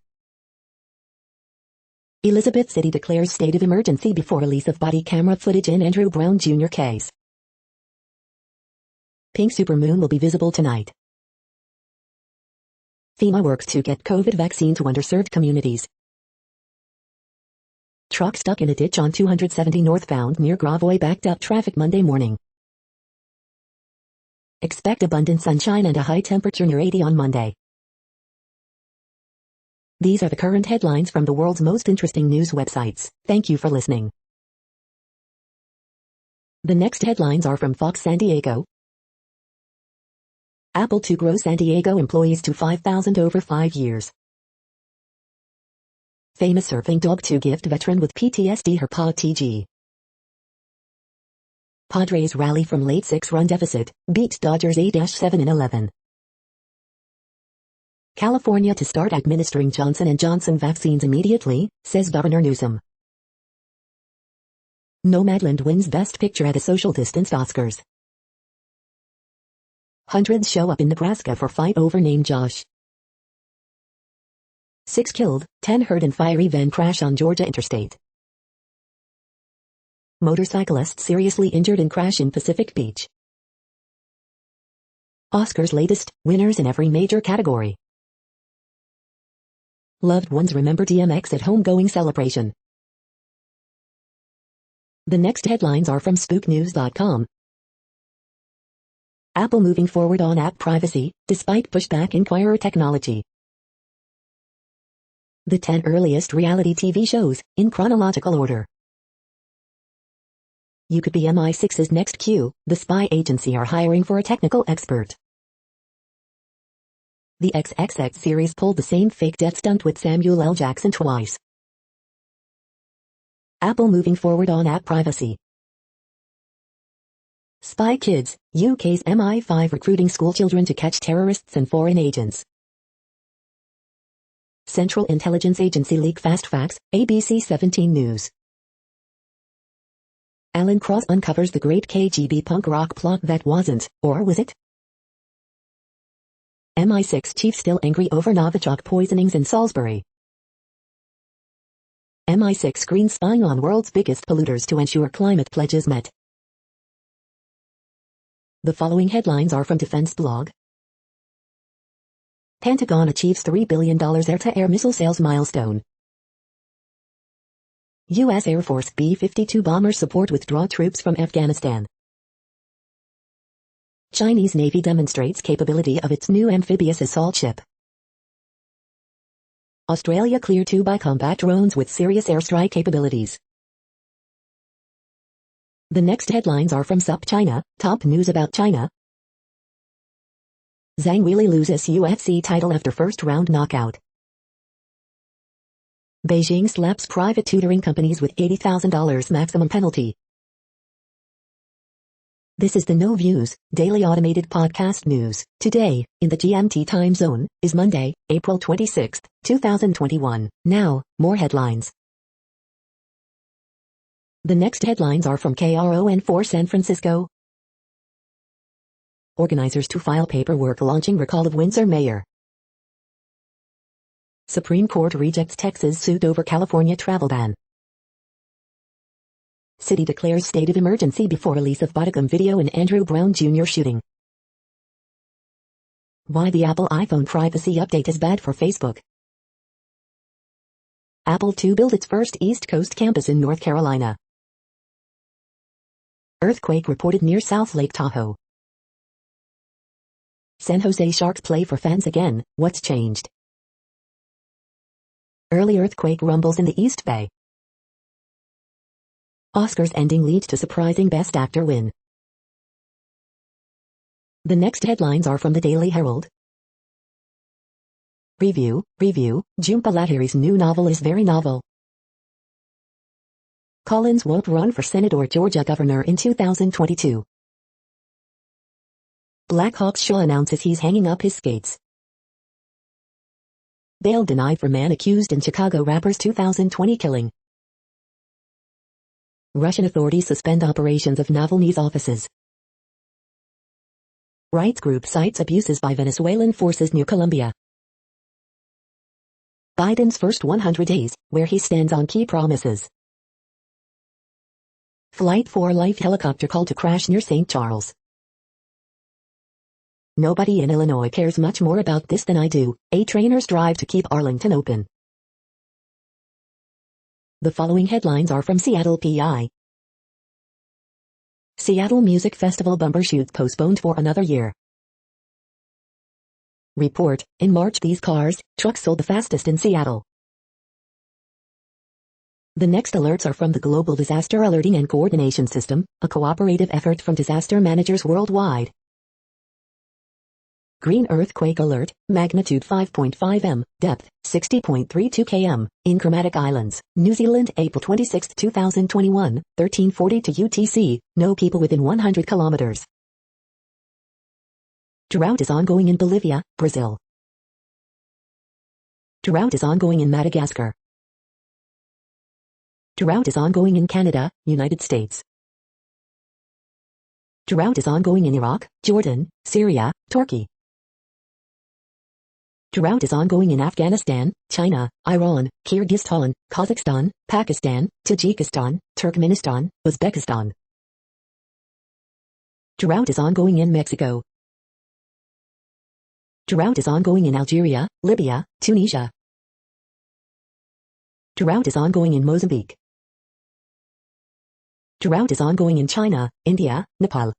Elizabeth City declares state of emergency before release of body camera footage in Andrew Brown Jr. case. Pink supermoon will be visible tonight. FEMA works to get COVID vaccine to underserved communities. Truck stuck in a ditch on 270 northbound near Gravois backed up traffic Monday morning. Expect abundant sunshine and a high temperature near 80 on Monday. These are the current headlines from the world's most interesting news websites. Thank you for listening. The next headlines are from Fox San Diego. Apple to grow San Diego employees to 5,000 over 5 years. Famous surfing dog to gift veteran with PTSD her paw TG. Padres rally from late 6-run deficit, beat Dodgers 8-7 in 11. California to start administering Johnson & Johnson vaccines immediately, says Governor Newsom. Nomadland wins Best Picture at a social distanced Oscars. Hundreds show up in Nebraska for fight over name Josh. 6 killed, 10 hurt in fiery van crash on Georgia Interstate. Motorcyclist seriously injured in crash in Pacific Beach. Oscars latest, winners in every major category. Loved ones remember DMX at homegoing celebration. The next headlines are from spooknews.com. Apple moving forward on app privacy, despite pushback Inquirer technology. The 10 earliest reality TV shows, in chronological order. You could be MI6's next Q, the spy agency are hiring for a technical expert. The XXX series pulled the same fake death stunt with Samuel L. Jackson twice. Apple moving forward on app privacy. Spy Kids, UK's MI5 recruiting schoolchildren to catch terrorists and foreign agents. Central Intelligence Agency leak fast facts, ABC 17 News. Alan Cross uncovers the great KGB punk rock plot that wasn't, or was it? MI6 chief still angry over Novichok poisonings in Salisbury. MI6 screens spying on world's biggest polluters to ensure climate pledges met. The following headlines are from Defense Blog. Pentagon achieves $3 billion air-to-air missile sales milestone. U.S. Air Force B-52 bombers support withdraw troops from Afghanistan. Chinese Navy demonstrates capability of its new amphibious assault ship. Australia clear 2 by combat drones with serious airstrike capabilities. The next headlines are from SUP China, top news about China. Zhang Weili loses UFC title after first round knockout. Beijing slaps private tutoring companies with $80,000 maximum penalty. This is the No Views, daily automated podcast news. Today, in the GMT time zone, is Monday, April 26, 2021. Now, more headlines. The next headlines are from KRON4 San Francisco. Organizers to file paperwork launching recall of Windsor mayor. Supreme Court rejects Texas suit over California travel ban. City declares state of emergency before release of bodycam video in Andrew Brown Jr. shooting. Why the Apple iPhone privacy update is bad for Facebook. Apple to build its first East Coast campus in North Carolina. Earthquake reported near South Lake Tahoe. San Jose Sharks play for fans again, what's changed? Early earthquake rumbles in the East Bay. Oscars ending leads to surprising Best Actor win. The next headlines are from the Daily Herald. Review, Jhumpa Lahiri's new novel is very novel. Collins won't run for Senate or Georgia governor in 2022. Blackhawks Shaw announces he's hanging up his skates. Bail denied for man accused in Chicago rapper's 2020 killing. Russian authorities suspend operations of Navalny's offices. Rights group cites abuses by Venezuelan forces near Colombia. Biden's first 100 days, where he stands on key promises. Flight 4 Life helicopter called to crash near St. Charles. Nobody in Illinois cares much more about this than I do. 8 trainers drive to keep Arlington open. The following headlines are from Seattle PI. Seattle Music Festival bumper shoot postponed for another year. Report, in March these trucks sold the fastest in Seattle. The next alerts are from the Global Disaster Alerting and Coordination System, a cooperative effort from disaster managers worldwide. Green earthquake alert, magnitude 5.5 m, depth 60.32 km, in Chromatic Islands, New Zealand, April 26, 2021, 13:40 to UTC, no people within 100 kilometers. Drought is ongoing in Bolivia, Brazil. Drought is ongoing in Madagascar. Drought is ongoing in Canada, United States. Drought is ongoing in Iraq, Jordan, Syria, Turkey. Drought is ongoing in Afghanistan, China, Iran, Kyrgyzstan, Kazakhstan, Pakistan, Tajikistan, Turkmenistan, Uzbekistan. Drought is ongoing in Mexico. Drought is ongoing in Algeria, Libya, Tunisia. Drought is ongoing in Mozambique. Drought is ongoing in China, India, Nepal.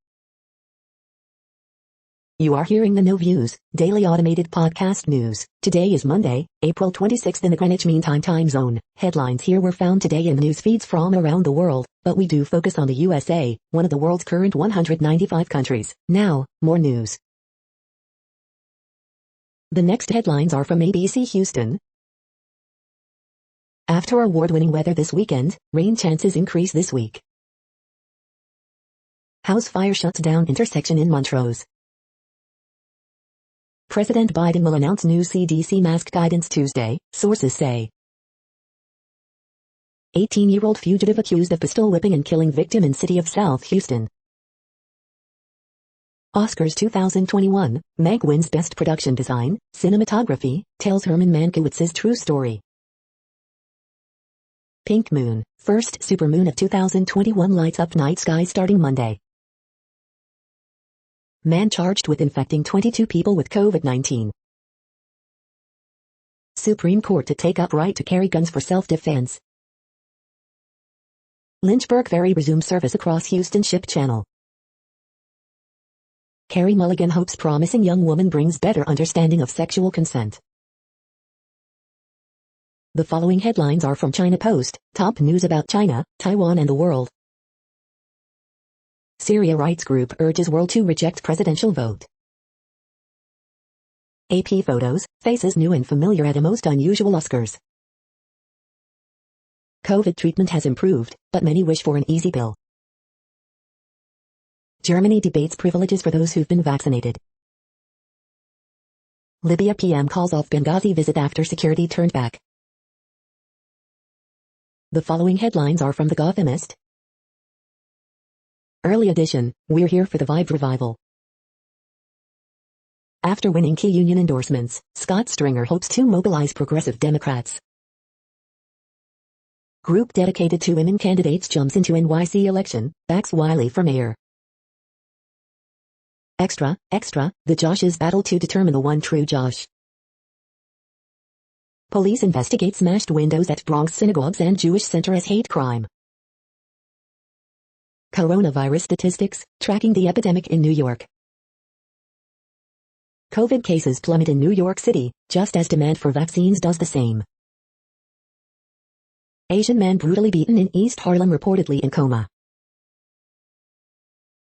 You are hearing the No Views, daily automated podcast news. Today is Monday, April 26th in the Greenwich Mean Time zone. Headlines here were found today in the news feeds from around the world, but we do focus on the USA, one of the world's current 195 countries. Now, more news. The next headlines are from ABC Houston. After award-winning weather this weekend, rain chances increase this week. House fire shuts down intersection in Montrose. President Biden will announce new CDC mask guidance Tuesday, sources say. 18-year-old fugitive accused of pistol whipping and killing victim in city of South Houston. Oscars 2021, Meg wins Best Production Design, Cinematography, tells Herman Mankiewicz's true story. Pink moon, first supermoon of 2021 lights up night sky starting Monday. Man charged with infecting 22 people with COVID-19. Supreme Court to take up right to carry guns for self-defense. Lynchburg ferry resumes service across Houston Ship Channel. Carey Mulligan hopes promising young woman brings better understanding of sexual consent. The following headlines are from China Post, top news about China, Taiwan and the world. Syria rights group urges world to reject presidential vote. AP photos, faces new and familiar at a most unusual Oscars. COVID treatment has improved, but many wish for an easy pill. Germany debates privileges for those who've been vaccinated. Libya PM calls off Benghazi visit after security turned back. The following headlines are from The Gothamist. Early edition, we're here for the vibe revival. After winning key union endorsements, Scott Stringer hopes to mobilize progressive Democrats. Group dedicated to women candidates jumps into NYC election, backs Wiley for mayor. Extra, the Joshes battle to determine the one true Josh. Police investigate smashed windows at Bronx Synagogues and Jewish Center as hate crime. Coronavirus statistics, tracking the epidemic in New York. COVID cases plummet in New York City, just as demand for vaccines does the same. Asian man brutally beaten in East Harlem reportedly in coma.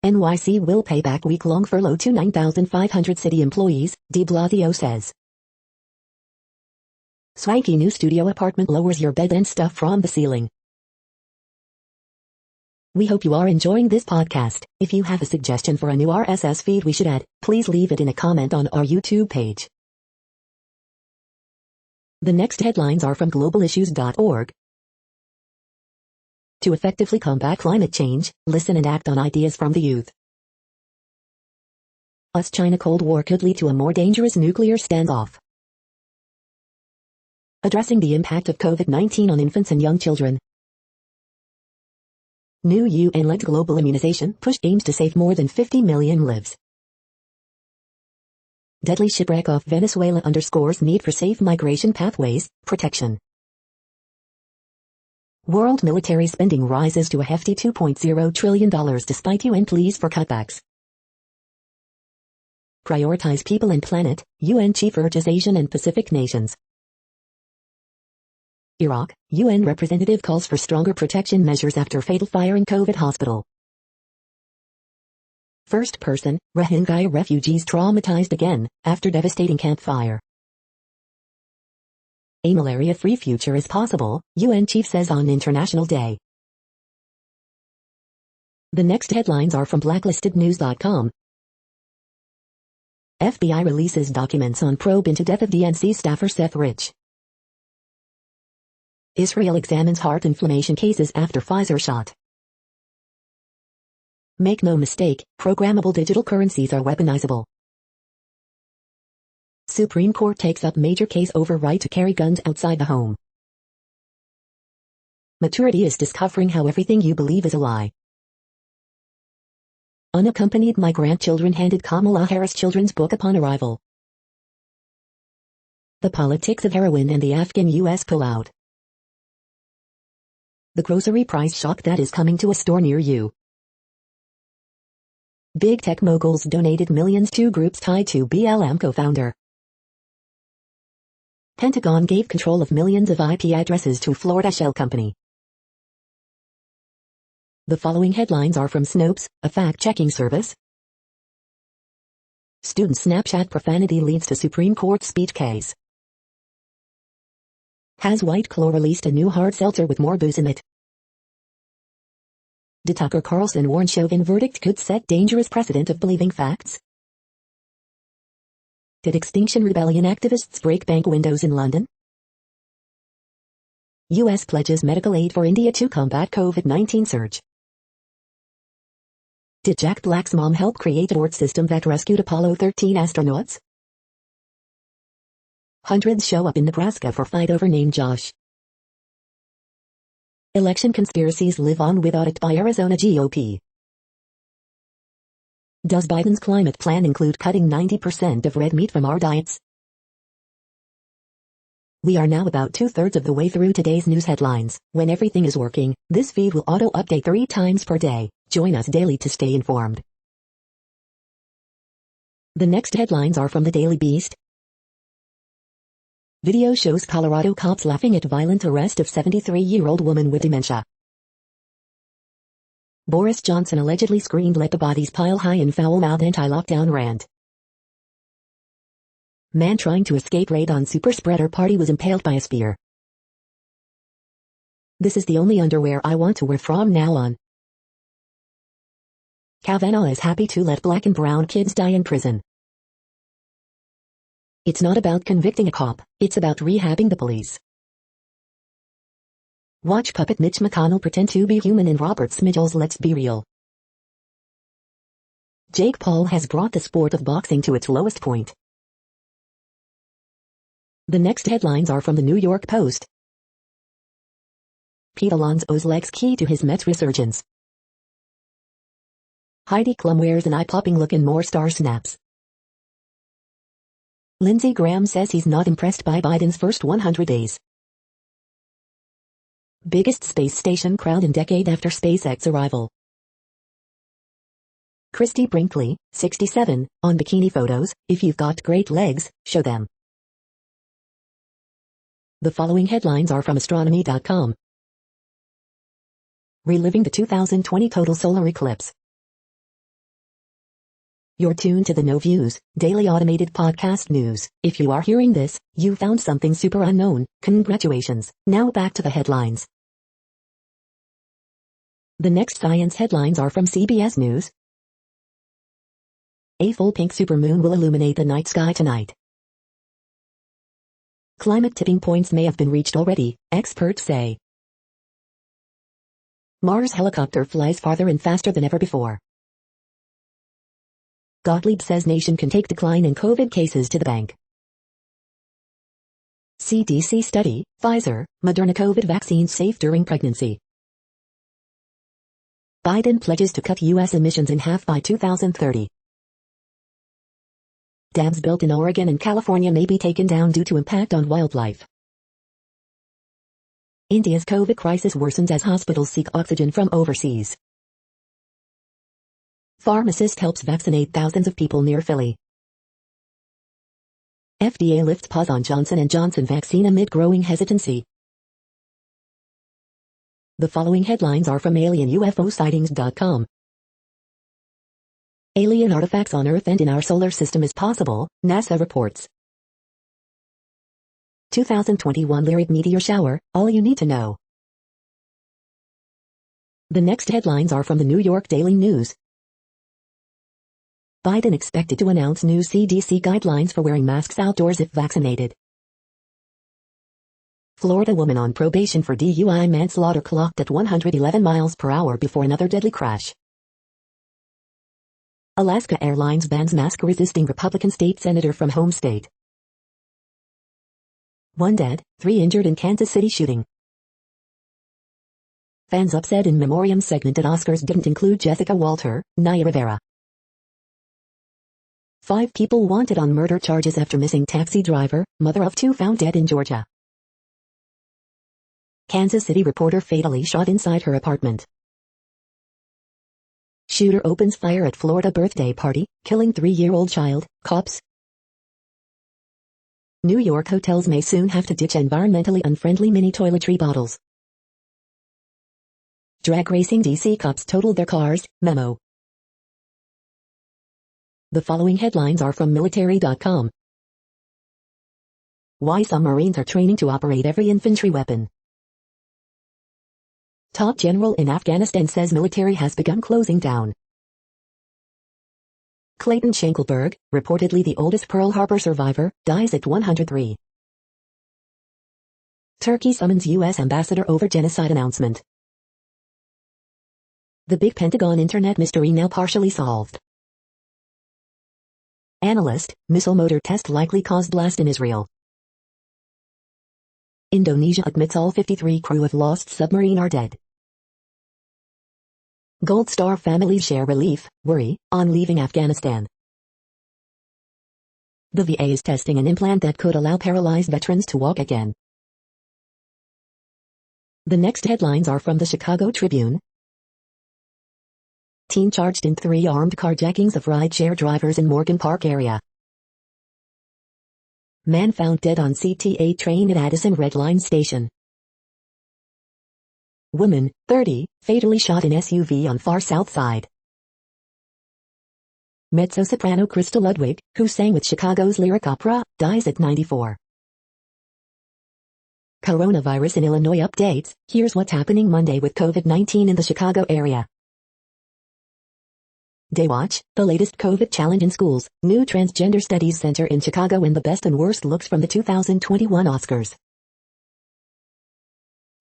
NYC will pay back week-long furlough to 9,500 city employees, de Blasio says. Swanky new studio apartment lowers your bed and stuff from the ceiling. We hope you are enjoying this podcast. If you have a suggestion for a new RSS feed we should add, please leave it in a comment on our YouTube page. The next headlines are from globalissues.org. To effectively combat climate change, listen and act on ideas from the youth. US-China Cold War could lead to a more dangerous nuclear standoff. Addressing the impact of COVID-19 on infants and young children. New UN-led global immunization push aims to save more than 50 million lives. Deadly shipwreck off Venezuela underscores need for safe migration pathways, protection. World military spending rises to a hefty $2.0 trillion despite UN pleas for cutbacks. Prioritize people and planet, UN chief urges Asian and Pacific nations. Iraq, UN representative calls for stronger protection measures after fatal fire in COVID hospital. First person, Rohingya refugees traumatized again, after devastating campfire. A malaria-free future is possible, UN chief says on International Day. The next headlines are from blacklistednews.com. FBI releases documents on probe into death of DNC staffer Seth Rich. Israel examines heart inflammation cases after Pfizer shot. Make no mistake, programmable digital currencies are weaponizable. Supreme Court takes up major case over right to carry guns outside the home. Maturity is discovering how everything you believe is a lie. Unaccompanied migrant children handed Kamala Harris children's book upon arrival. The politics of heroin and the Afghan-US pullout. The grocery price shock that is coming to a store near you. Big tech moguls donated millions to groups tied to BLM co-founder. Pentagon gave control of millions of IP addresses to Florida shell company. The following headlines are from Snopes, a fact-checking service. Student Snapchat profanity leads to Supreme Court speech case. Has White Claw released a new hard seltzer with more booze in it? Did Tucker Carlson warn Chauvin verdict could set dangerous precedent of believing facts? Did Extinction Rebellion activists break bank windows in London? U.S. pledges medical aid for India to combat COVID-19 surge. Did Jack Black's mom help create a abort system that rescued Apollo 13 astronauts? Hundreds show up in Nebraska for fight over name Josh. Election conspiracies live on with audit by Arizona GOP. Does Biden's climate plan include cutting 90% of red meat from our diets? We are now about 2/3 of the way through today's news headlines. When everything is working, this feed will auto-update 3 times per day. Join us daily to stay informed. The next headlines are from the Daily Beast. Video shows Colorado cops laughing at violent arrest of 73-year-old woman with dementia. Boris Johnson allegedly screamed "Let the bodies pile high" in foul-mouthed anti-lockdown rant. Man trying to escape raid on super-spreader party was impaled by a spear. This is the only underwear I want to wear from now on. Kavanaugh is happy to let black and brown kids die in prison. It's not about convicting a cop, it's about rehabbing the police. Watch puppet Mitch McConnell pretend to be human in Robert Smigel's Let's Be Real. Jake Paul has brought the sport of boxing to its lowest point. The next headlines are from the New York Post. Pete Alonso's legs key to his Mets resurgence. Heidi Klum wears an eye-popping look in more star snaps. Lindsey Graham says he's not impressed by Biden's first 100 days. Biggest space station crowd in decade after SpaceX arrival. Christy Brinkley, 67, on bikini photos. If you've got great legs, show them. The following headlines are from astronomy.com. Reliving the 2020 total solar eclipse. You're tuned to the No Views, daily automated podcast news. If you are hearing this, you found something super unknown. Congratulations. Now back to the headlines. The next science headlines are from CBS News. A full pink supermoon will illuminate the night sky tonight. Climate tipping points may have been reached already, experts say. Mars helicopter flies farther and faster than ever before. Gottlieb says nation can take decline in COVID cases to the bank. CDC study, Pfizer, Moderna COVID vaccines safe during pregnancy. Biden pledges to cut U.S. emissions in half by 2030. Dams built in Oregon and California may be taken down due to impact on wildlife. India's COVID crisis worsens as hospitals seek oxygen from overseas. Pharmacist helps vaccinate thousands of people near Philly. FDA lifts pause on Johnson & Johnson vaccine amid growing hesitancy. The following headlines are from alienUFOsightings.com. Alien artifacts on Earth and in our solar system is possible, NASA reports. 2021 Lyric meteor shower, all you need to know. The next headlines are from the New York Daily News. Biden expected to announce new CDC guidelines for wearing masks outdoors if vaccinated. Florida woman on probation for DUI manslaughter clocked at 111 miles per hour before another deadly crash. Alaska Airlines bans mask-resisting Republican state senator from home state. 1 dead, 3 injured in Kansas City shooting. Fans upset in memoriam segment at Oscars didn't include Jessica Walter, Naya Rivera. 5 people wanted on murder charges after missing taxi driver, mother of 2 found dead in Georgia. Kansas City reporter fatally shot inside her apartment. Shooter opens fire at Florida birthday party, killing 3-year-old child, cops. New York hotels may soon have to ditch environmentally unfriendly mini toiletry bottles. Drag racing DC cops totaled their cars, memo. The following headlines are from military.com. Why some Marines are training to operate every infantry weapon. Top general in Afghanistan says military has begun closing down. Clayton Schenkelberg, reportedly the oldest Pearl Harbor survivor, dies at 103. Turkey summons U.S. ambassador over genocide announcement. The big Pentagon internet mystery now partially solved. Analyst, missile motor test likely caused blast in Israel. Indonesia admits all 53 crew of lost submarine are dead. Gold Star families share relief, worry, on leaving Afghanistan. The VA is testing an implant that could allow paralyzed veterans to walk again. The next headlines are from the Chicago Tribune. Teen charged in 3 armed carjackings of rideshare drivers in Morgan Park area. Man found dead on CTA train at Addison Red Line station. Woman, 30, fatally shot in SUV on far south side. Mezzo-soprano Crystal Ludwig, who sang with Chicago's Lyric Opera, dies at 94. Coronavirus in Illinois updates. Here's what's happening Monday with COVID-19 in the Chicago area. Daywatch, the latest COVID challenge in schools, new Transgender Studies Center in Chicago and the best and worst looks from the 2021 Oscars.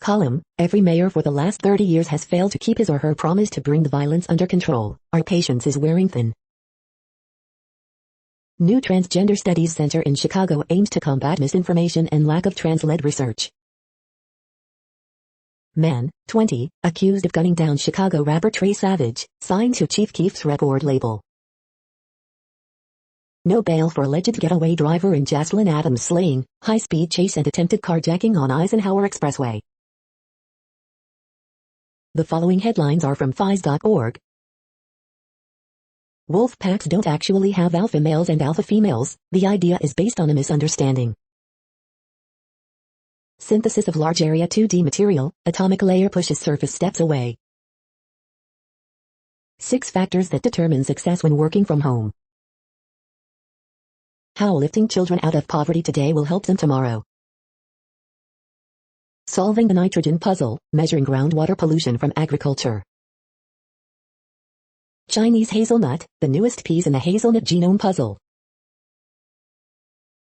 Column, every mayor for the last 30 years has failed to keep his or her promise to bring the violence under control. Our patience is wearing thin. New Transgender Studies Center in Chicago aims to combat misinformation and lack of trans-led research. Man, 20, accused of gunning down Chicago rapper Trey Savage, signed to Chief Keef's record label. No bail for alleged getaway driver in Jocelyn Adams slaying, high-speed chase and attempted carjacking on Eisenhower Expressway. The following headlines are from FIS.org. Wolf packs don't actually have alpha males and alpha females, the idea is based on a misunderstanding. Synthesis of large area 2D material, atomic layer pushes surface steps away. 6 factors that determine success when working from home. How lifting children out of poverty today will help them tomorrow. Solving the nitrogen puzzle, measuring groundwater pollution from agriculture. Chinese hazelnut, the newest piece in the hazelnut genome puzzle.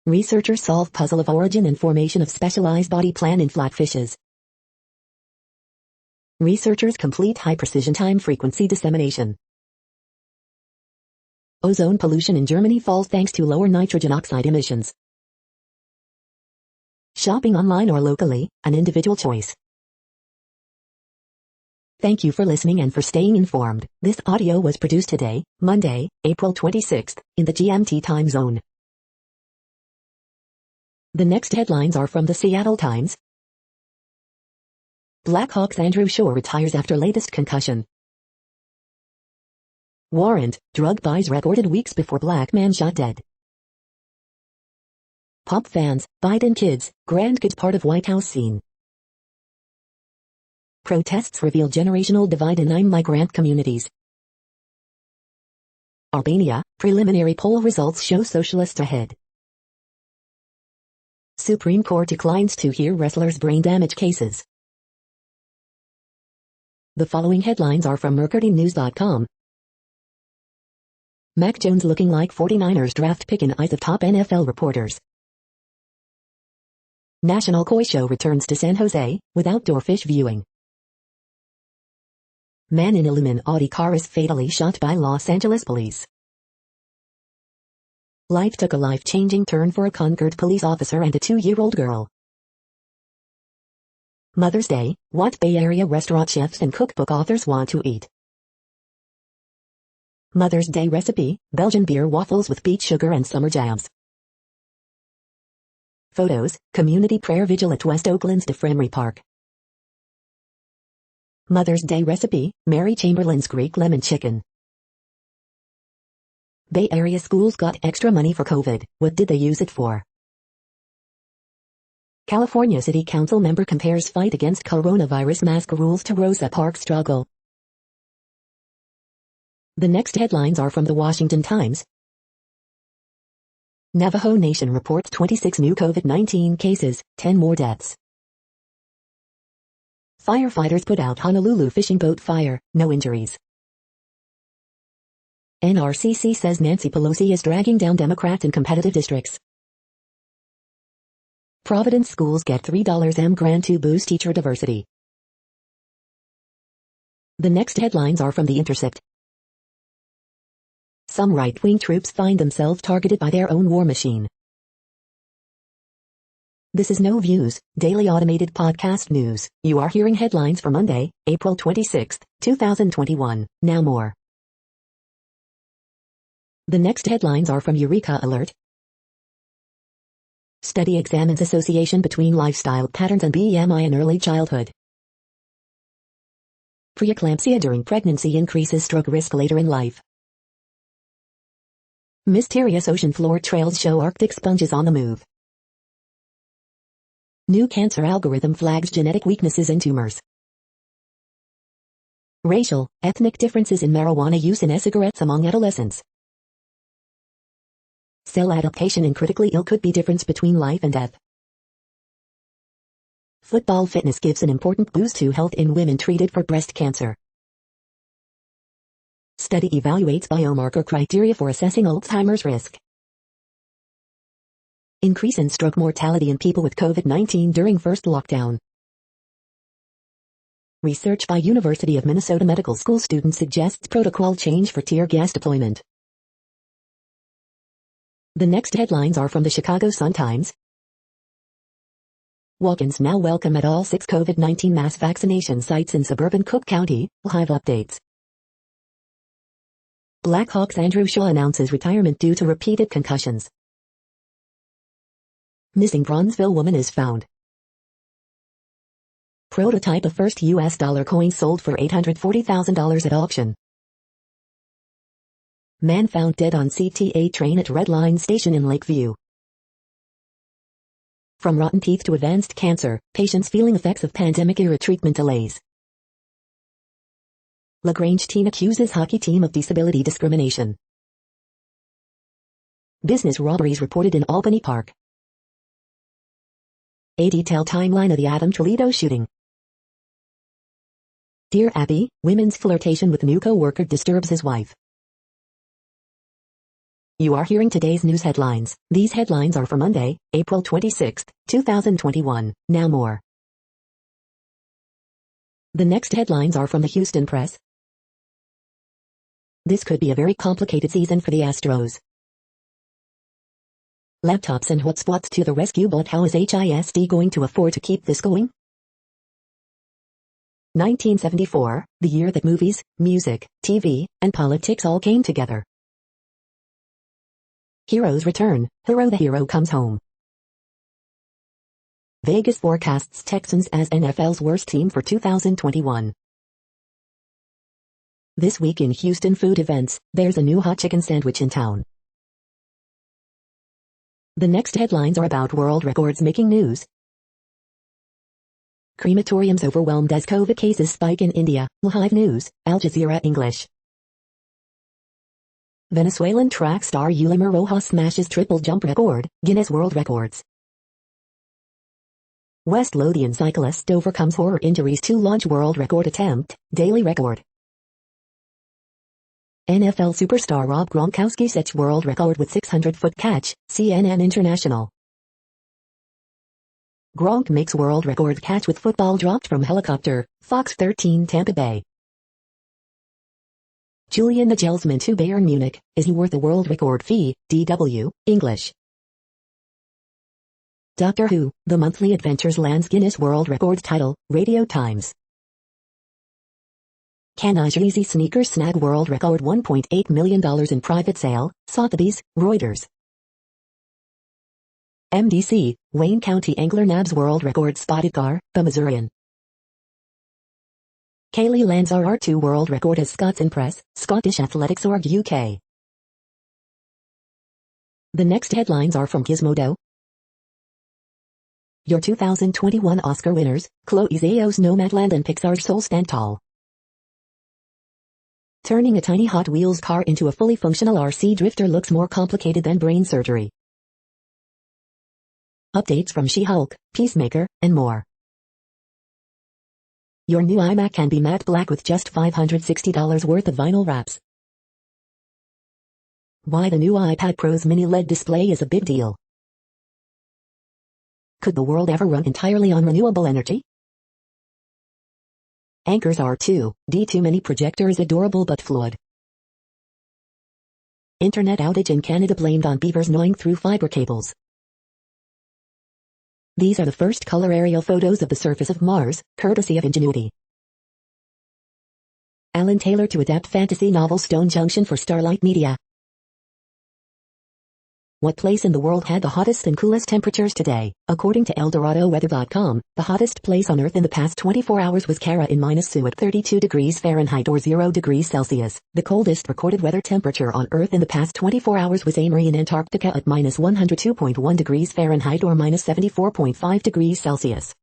Researchers solve puzzle of origin and formation of specialized body plan in flatfishes. Researchers complete high-precision time-frequency dissemination. Ozone pollution in Germany falls thanks to lower nitrogen oxide emissions. Shopping online or locally, an individual choice. Thank you for listening and for staying informed. This audio was produced today, Monday, April 26th, in the GMT time zone. The next headlines are from the Seattle Times. Blackhawks Andrew Shore retires after latest concussion. Warrant, drug buys recorded weeks before black man shot dead. Pop fans, Biden kids, grandkids part of White House scene. Protests reveal generational divide in 9 migrant communities. Albania, preliminary poll results show socialists ahead. Supreme Court declines to hear wrestlers' brain damage cases. The following headlines are from MercuryNews.com. Mac Jones looking like 49ers draft pick in eyes of top NFL reporters. National Koi Show returns to San Jose, with outdoor fish viewing. Man in Illuminati car is fatally shot by Los Angeles police. Life took a life-changing turn for a Concord police officer and a 2-year-old girl. Mother's Day, what Bay Area restaurant chefs and cookbook authors want to eat. Mother's Day recipe, Belgian beer waffles with beet sugar and summer jams. Photos, community prayer vigil at West Oakland's DeFremery Park. Mother's Day recipe, Mary Chamberlain's Greek lemon chicken. Bay Area schools got extra money for COVID, what did they use it for? California City Council member compares fight against coronavirus mask rules to Rosa Parks struggle. The next headlines are from the Washington Times. Navajo Nation reports 26 new COVID-19 cases, 10 more deaths. Firefighters put out Honolulu fishing boat fire, no injuries. NRCC says Nancy Pelosi is dragging down Democrats in competitive districts. Providence schools get $3 grant to boost teacher diversity. The next headlines are from The Intercept. Some right-wing troops find themselves targeted by their own war machine. This is No Views, daily automated podcast news. You are hearing headlines for Monday, April 26, 2021. Now more. The next headlines are from Eureka Alert. Study examines association between lifestyle patterns and BMI in early childhood. Preeclampsia during pregnancy increases stroke risk later in life. Mysterious ocean floor trails show Arctic sponges on the move. New cancer algorithm flags genetic weaknesses in tumors. Racial, ethnic differences in marijuana use in e-cigarettes among adolescents. Cell adaptation in critically ill could be difference between life and death. Football fitness gives an important boost to health in women treated for breast cancer. Study evaluates biomarker criteria for assessing Alzheimer's risk. Increase in stroke mortality in people with COVID-19 during first lockdown. Research by University of Minnesota Medical School students suggests protocol change for tear gas deployment. The next headlines are from the Chicago Sun-Times. Walk-ins now welcome at all 6 COVID-19 mass vaccination sites in suburban Cook County. Live updates. Blackhawks Andrew Shaw announces retirement due to repeated concussions. Missing Bronzeville woman is found. Prototype of first U.S. dollar coin sold for $840,000 at auction. Man found dead on CTA train at Red Line Station in Lakeview. From rotten teeth to advanced cancer, patients feeling effects of pandemic-era treatment delays. LaGrange teen accuses hockey team of disability discrimination. Business robberies reported in Albany Park. A detailed timeline of the Adam Toledo shooting. Dear Abby, women's flirtation with new co-worker disturbs his wife. You are hearing today's news headlines. These headlines are for Monday, April 26, 2021. Now more. The next headlines are from the Houston Press. This could be a very complicated season for the Astros. Laptops and hotspots to the rescue, but how is HISD going to afford to keep this going? 1974, the year that movies, music, TV, and politics all came together. Heroes return, hurrah, the hero comes home. Vegas forecasts Texans as NFL's worst team for 2021. This week in Houston food events, there's a new hot chicken sandwich in town. The next headlines are about world records making news. Crematoriums overwhelmed as COVID cases spike in India. Live News, Al Jazeera English. Venezuelan track star Yulimar Rojas smashes triple jump record, Guinness World Records. West Lothian cyclist overcomes horror injuries to launch world record attempt, daily record. NFL superstar Rob Gronkowski sets world record with 600-foot catch, CNN International. Gronk makes world record catch with football dropped from helicopter, Fox 13 Tampa Bay. Julian Nagelsmann to Bayern Munich, is he worth a world record fee? DW, English. Doctor Who, The Monthly Adventures lands Guinness World Records title, Radio Times. Can Yeezy sneakers snag world record $1.8 million in private sale? Sotheby's, Reuters. MDC, Wayne County angler nabs world record spotted gar, The Missourian. Kaylee lands RR2 world record as Scots in press, Scottish Athletics Org UK. The next headlines are from Gizmodo. Your 2021 Oscar winners, Chloe Zhao's Nomadland and Pixar's Soul Stand Tall. Turning a tiny Hot Wheels car into a fully functional RC drifter looks more complicated than brain surgery. Updates from She-Hulk, Peacemaker, and more. Your new iMac can be matte black with just $560 worth of vinyl wraps. Why the new iPad Pro's mini LED display is a big deal. Could the world ever run entirely on renewable energy? Anchors are too many projector is adorable but flawed. Internet outage in Canada blamed on beavers gnawing through fiber cables. These are the first color aerial photos of the surface of Mars, courtesy of Ingenuity. Alan Taylor to adapt fantasy novel Stone Junction for Starlight Media. What place in the world had the hottest and coolest temperatures today? According to ElDoradoWeather.com, the hottest place on Earth in the past 24 hours was Cara in -2 at 32 degrees Fahrenheit or 0 degrees Celsius. The coldest recorded weather temperature on Earth in the past 24 hours was Amory in Antarctica at -102.1 degrees Fahrenheit or -74.5 degrees Celsius.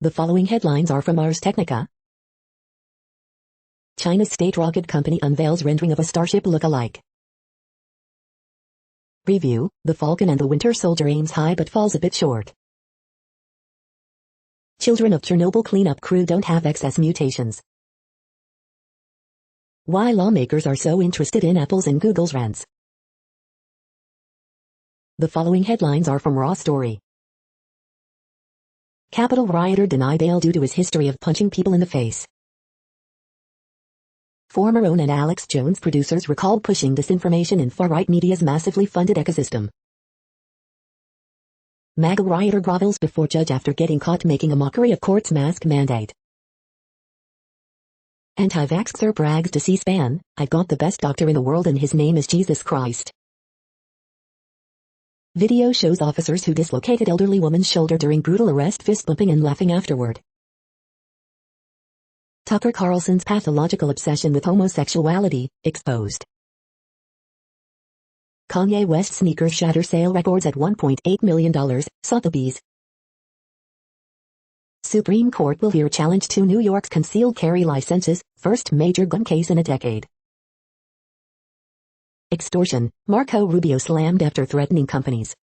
The following headlines are from Ars Technica. China's state rocket company unveils rendering of a Starship look-alike. Preview, the Falcon and the Winter Soldier aims high but falls a bit short. Children of Chernobyl cleanup crew don't have excess mutations. Why lawmakers are so interested in Apple's and Google's rants. The following headlines are from Raw Story. Capitol rioter denied bail due to his history of punching people in the face. Former OWN and Alex Jones producers recall pushing disinformation in far-right media's massively funded ecosystem. MAGA rioter grovels before judge after getting caught making a mockery of court's mask mandate. Anti-vaxxer brags to C-SPAN, "I've got the best doctor in the world and his name is Jesus Christ." Video shows officers who dislocated elderly woman's shoulder during brutal arrest fist-bumping and laughing afterward. Tucker Carlson's pathological obsession with homosexuality, exposed. Kanye West sneakers shatter sale records at $1.8 million, Sotheby's. Supreme Court will hear challenge to New York's concealed carry licenses, first major gun case in a decade. Extortion, Marco Rubio slammed after threatening companies.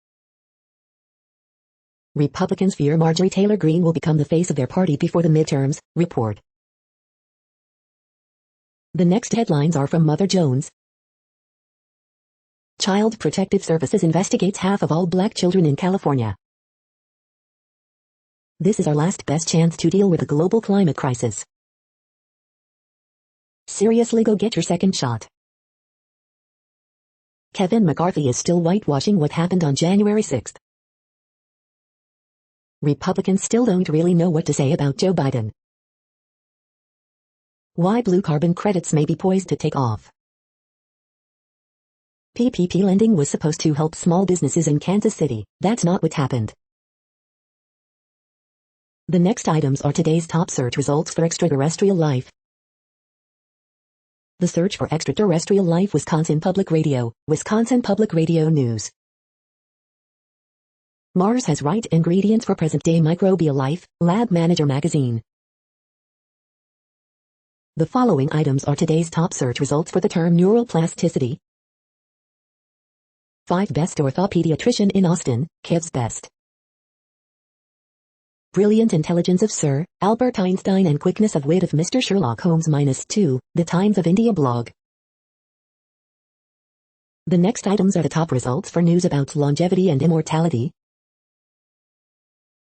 Republicans fear Marjorie Taylor Greene will become the face of their party before the midterms, report. The next headlines are from Mother Jones. Child Protective Services investigates half of all black children in California. This is our last best chance to deal with the global climate crisis. Seriously, go get your second shot. Kevin McCarthy is still whitewashing what happened on January 6th. Republicans still don't really know what to say about Joe Biden. Why blue carbon credits may be poised to take off. PPP lending was supposed to help small businesses in Kansas City. That's not what happened. The next items are today's top search results for extraterrestrial life. The search for extraterrestrial life. Wisconsin Public Radio News. Mars has right ingredients for present-day microbial life, Lab Manager magazine. The following items are today's top search results for the term neuroplasticity. 5 Best Orthopediatrician in Austin, Kev's Best. Brilliant intelligence of Sir Albert Einstein and quickness of wit of Mr. Sherlock Holmes -2, The Times of India blog. The next items are the top results for news about longevity and immortality.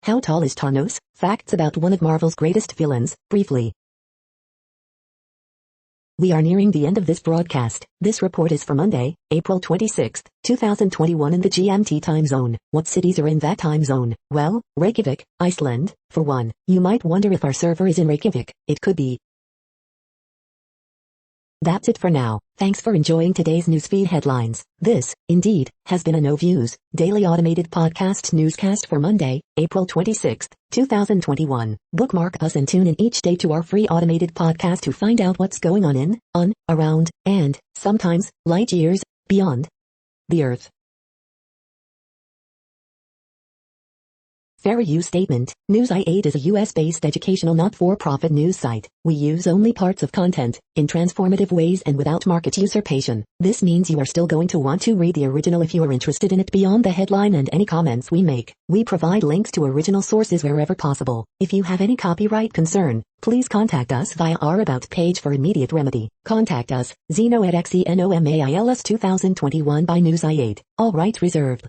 How tall is Thanos? Facts about one of Marvel's greatest villains, briefly. We are nearing the end of this broadcast. This report is for Monday, April 26, 2021 in the GMT time zone. What cities are in that time zone? Well, Reykjavik, Iceland, for one. You might wonder if our server is in Reykjavik. It could be. That's it for now. Thanks for enjoying today's newsfeed headlines. This, indeed, has been a No Views, daily automated podcast newscast for Monday, April 26, 2021. Bookmark us and tune in each day to our free automated podcast to find out what's going on, around, and, sometimes, light years, beyond the Earth. Fair use statement. News8 is a US-based educational not-for-profit news site. We use only parts of content, in transformative ways and without market usurpation. This means you are still going to want to read the original if you are interested in it beyond the headline and any comments we make. We provide links to original sources wherever possible. If you have any copyright concern, please contact us via our About page for immediate remedy. Contact us, Zeno at XENOMAILS 2021 by News8. All rights reserved.